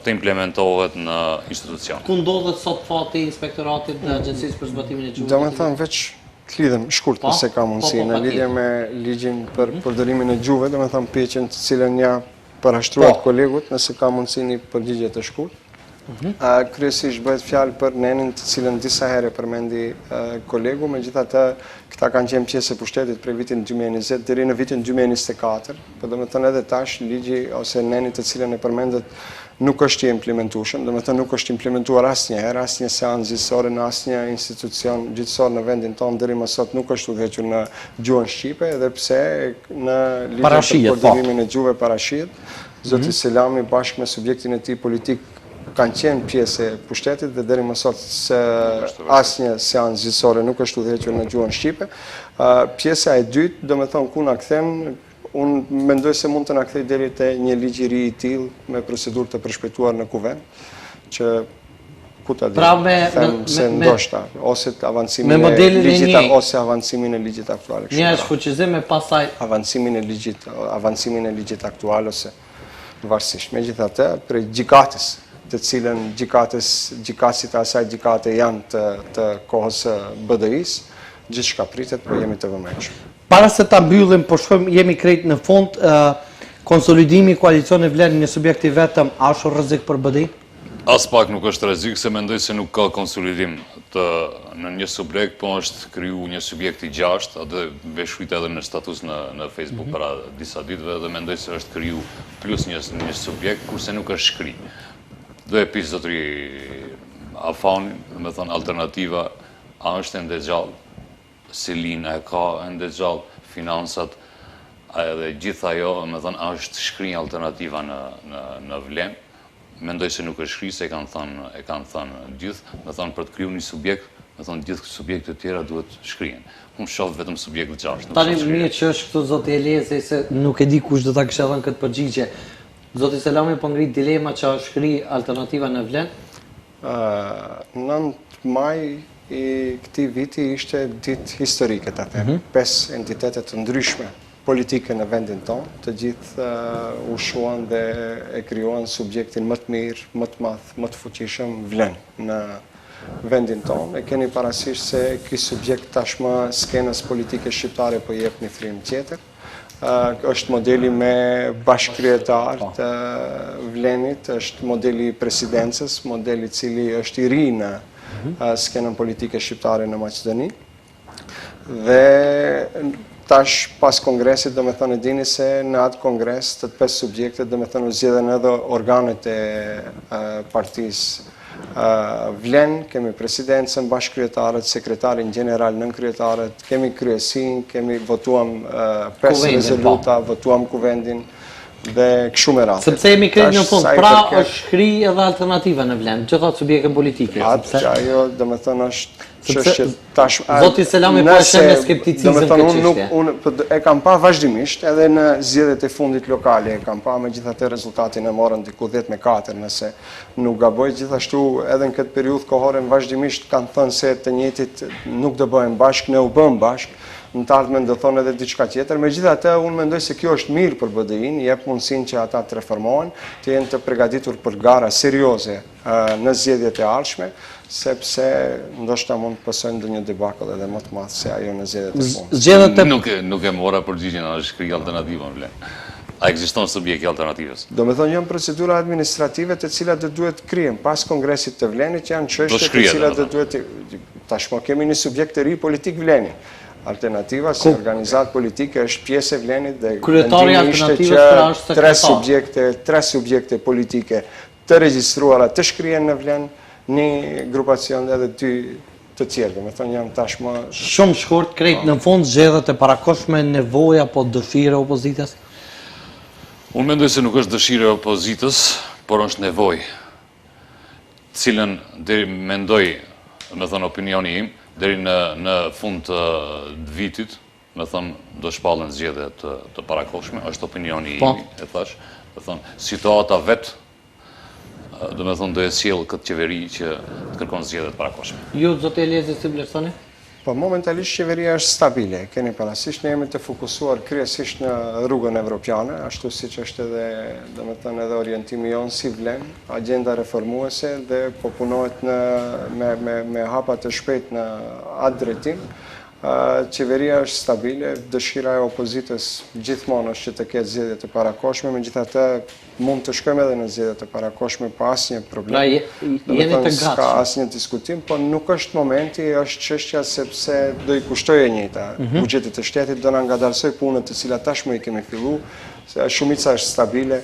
të implementohet në institucion. Ku ndodhet sot fati inspektoratit dhe Agjencisë për zbatimin e gjuhës? Do me thënë veç të lidhem shkurt nëse ka mundësi në lidhje me ligjin për përdorimin e gjuhëve, do me thënë pjeqen të cilën ja parashtruat kolegut, nëse ka mundësi një përgjigje të shkurt. Kryesisht bëhet fjalë për nenin të cilën disa herë përmendi kolegu, megjithatë këta kanë qenë pjesë e pushtetit prej vitin 2020 deri në vitin 2024, por domethënë edhe tash ligji ose neni të cilën e përmendet nuk është i implementueshëm, domethënë nuk është implementuar asnjëherë, asnjë seancë gjyqësore në asnjë institucion gjyqësor në vendin tonë deri më sot nuk është udhëhequr në gjuhën shqipe, edhe pse në ligjin për përdorimin e gjuhëve parashihet, zoti Selami bashkë me subjektin e tij politik kanë qenë pjesë e pushtetit dhe deri më sot se asnjë seancë gjyqësore nuk është udhëhequr në gjuhën shqipe. Pjesa e dytë, domethënë ku na kthen, unë mendoj se mund të na kthej deri te një ligj i ri i tillë me procedurë të përshpejtuar në kuvend, që ku ta di. Them se ndoshta ose avancimin e ligjit ose avancimin e ligjit aktual. Një shfuqizim e pastaj avancimin e ligjit aktual ose varësisht. Megjithatë, për gjykatës të cilën gjykatësit e asaj gjykate janë të kohës BDI-s, gjithçka pritet, po jemi të vëmendshëm. Para se ta mbyllim, po shkojmë jemi krejt në fund, konsolidimi i koalicionit vlen një subjekt i vetëm, a është rrezik për BDI? As pak nuk është rrezik, se mendoj se nuk ka konsolidim në një subjekt, po është kriju një subjekt i gjashtë, atë veshkujt edhe në status në Facebook para disa ditëve, dhe mendoj se është kriju plus një subjekt, kurse nuk është shkri. Do e pisë zotëri Afanin, me thonë alternativa, a është ende gjallë, Selina e ka ende gjallë, finansat, edhe gjitha jo, me thonë, a është shkri alternativa në vlem, mendoj se nuk është shkri, se e kanë thënë gjithë, me thonë, për të kriju një subjekt, me thonë, gjithë subjekte tjera duhet shkrien. Unë shofë vetëm subjekt të gjashtë. Tani mirë që është këtu zoti Eliezi, se nuk e di kush do ta kishte dhënë këtë përgjigje. Zoti Selami po ngrit dilema që shkri alternativa në Vlen? 9 maj i këtij viti ishte ditë historike, ta them. 5 entitete të ndryshme politike në vendin tonë, të gjithë ushuan dhe e krijuan subjektin më të mirë, më të madh, më të fuqishëm Vlen në vendin tonë. E keni parasysh se ky subjekt tashmë skenës politike shqiptare po jep një frymë tjetër. Është modeli me bashkëkryetar të Vlenit, është modeli i presidencës, modeli i cili është i ri në skenën politike shqiptare në Maqedoni. Dhe tash pas kongresit, do me thënë e dini se në atë kongres të 5 subjekte, do me thënë u zgjedhen edhe organet e partisë Vlen, kemi presidencën, bashkëkryetarët, sekretarin general, nënkryetarët, kemi kryesin, kemi votuam 5 rezoluta, votuam kuvendin dhe kështu me radhë. Sepse jemi krejt në fund, pra është shkri edhe alternativa në Vlen, gjitha subjekte politike. Atë që ajo, do me thënë, është çështje tash. Zoti Selami po e shem me skepticizëm këtë çështje. Unë e kam pa vazhdimisht, edhe në zgjedhjet e fundit lokale, e kam pa megjithatë rezultatin e morën diku 10-4, nëse nuk gaboj. Gjithashtu edhe në këtë periudhë kohore vazhdimisht kanë thënë se të njëjtit nuk do bëhen bashkë, ne u bëm bashkë. Në të ardhmen do thonë edhe diçka tjetër. Megjithatë, unë mendoj se kjo është mirë për BDI-n, jep mundësinë që ata të reformohen, të jenë të përgatitur për gara serioze në zgjedhjet e ardhshme, sepse ndoshta mund të pasojë ndonjë debakëll edhe më të madh se ajo në zgjedhjet e fundit. Nuk e mora përgjigjen, a është shkri alternativa në Vlen. A ekziston subjekti alternativës? Do me thonë janë procedura administrative të cilat do duhet krijen pas kongresit të Vlenit, janë çështje të cilat do duhet tashmë kemi një subjekt të ri politik Vleni. Alternativa si organizat politike është pjesë e Vlenit dhe kryetari i alternativës pra është 3 subjekte politike të regjistruara të shkrihen në Vlen, një grupacion edhe 2 të tjerë, do me thonë janë tashmë shumë shkurt, krejt në fund zgjedhjet e parakoshme, nevoja apo dëshira e opozitës? Unë mendoj se nuk është dëshira e opozitës, por është nevojë, cilën deri mendoj, me thënë opinioni im, deri në fund të vitit, me thënë do shpallen zgjedhjet të parakoshme, është opinioni im, e thash, me thënë situata vetë, do me thënë do e sjellë këtë qeveri që të kërkon zgjedhjet parakoshme. Ju, zotë Eliezi, si vlerësoni? Po, momentalisht qeveria është stabile. Keni parasysh, ne jemi të fokusuar kryesisht në rrugën evropiane, ashtu siç është edhe, do me thënë, edhe orientimi jonë si Vlen, agenda reformuese dhe po punohet me hapa të shpejt në atë drejtim. Qeveria është stabile, dëshira e opozitës gjithmonë është që të ketë zgjedhje të parakoshme, megjithatë mund të shkojmë edhe në zgjedhje të parakoshme pa asnjë problem. Pra jeni të gatshëm. Ka asnjë diskutim, po nuk është momenti, është çështja sepse do i kushtojë e njëjta. Buxheti të shtetit do na ngadalsoj punët të cilat tashmë i kemi filluar, se shumica është stabile,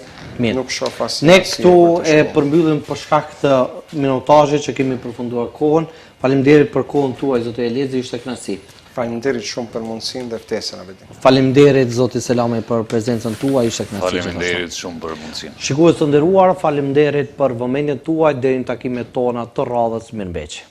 nuk shoh asnjë. Ne këtu e përmbyllim për shkak të minutazhit që kemi përfunduar kohën. Faleminderit për kohën tuaj, zotë Eliezi, ishte kënaqësi. Faleminderit shumë për mundësinë dhe ftesën Abedin. Faleminderit zoti Selami për prezencën tuaj, ishte kënaqësi. Faleminderit shumë për mundësinë. Shikues të nderuar, faleminderit për vëmendjen tuaj deri në takimet tona të radhës. Mirëmbëngjes.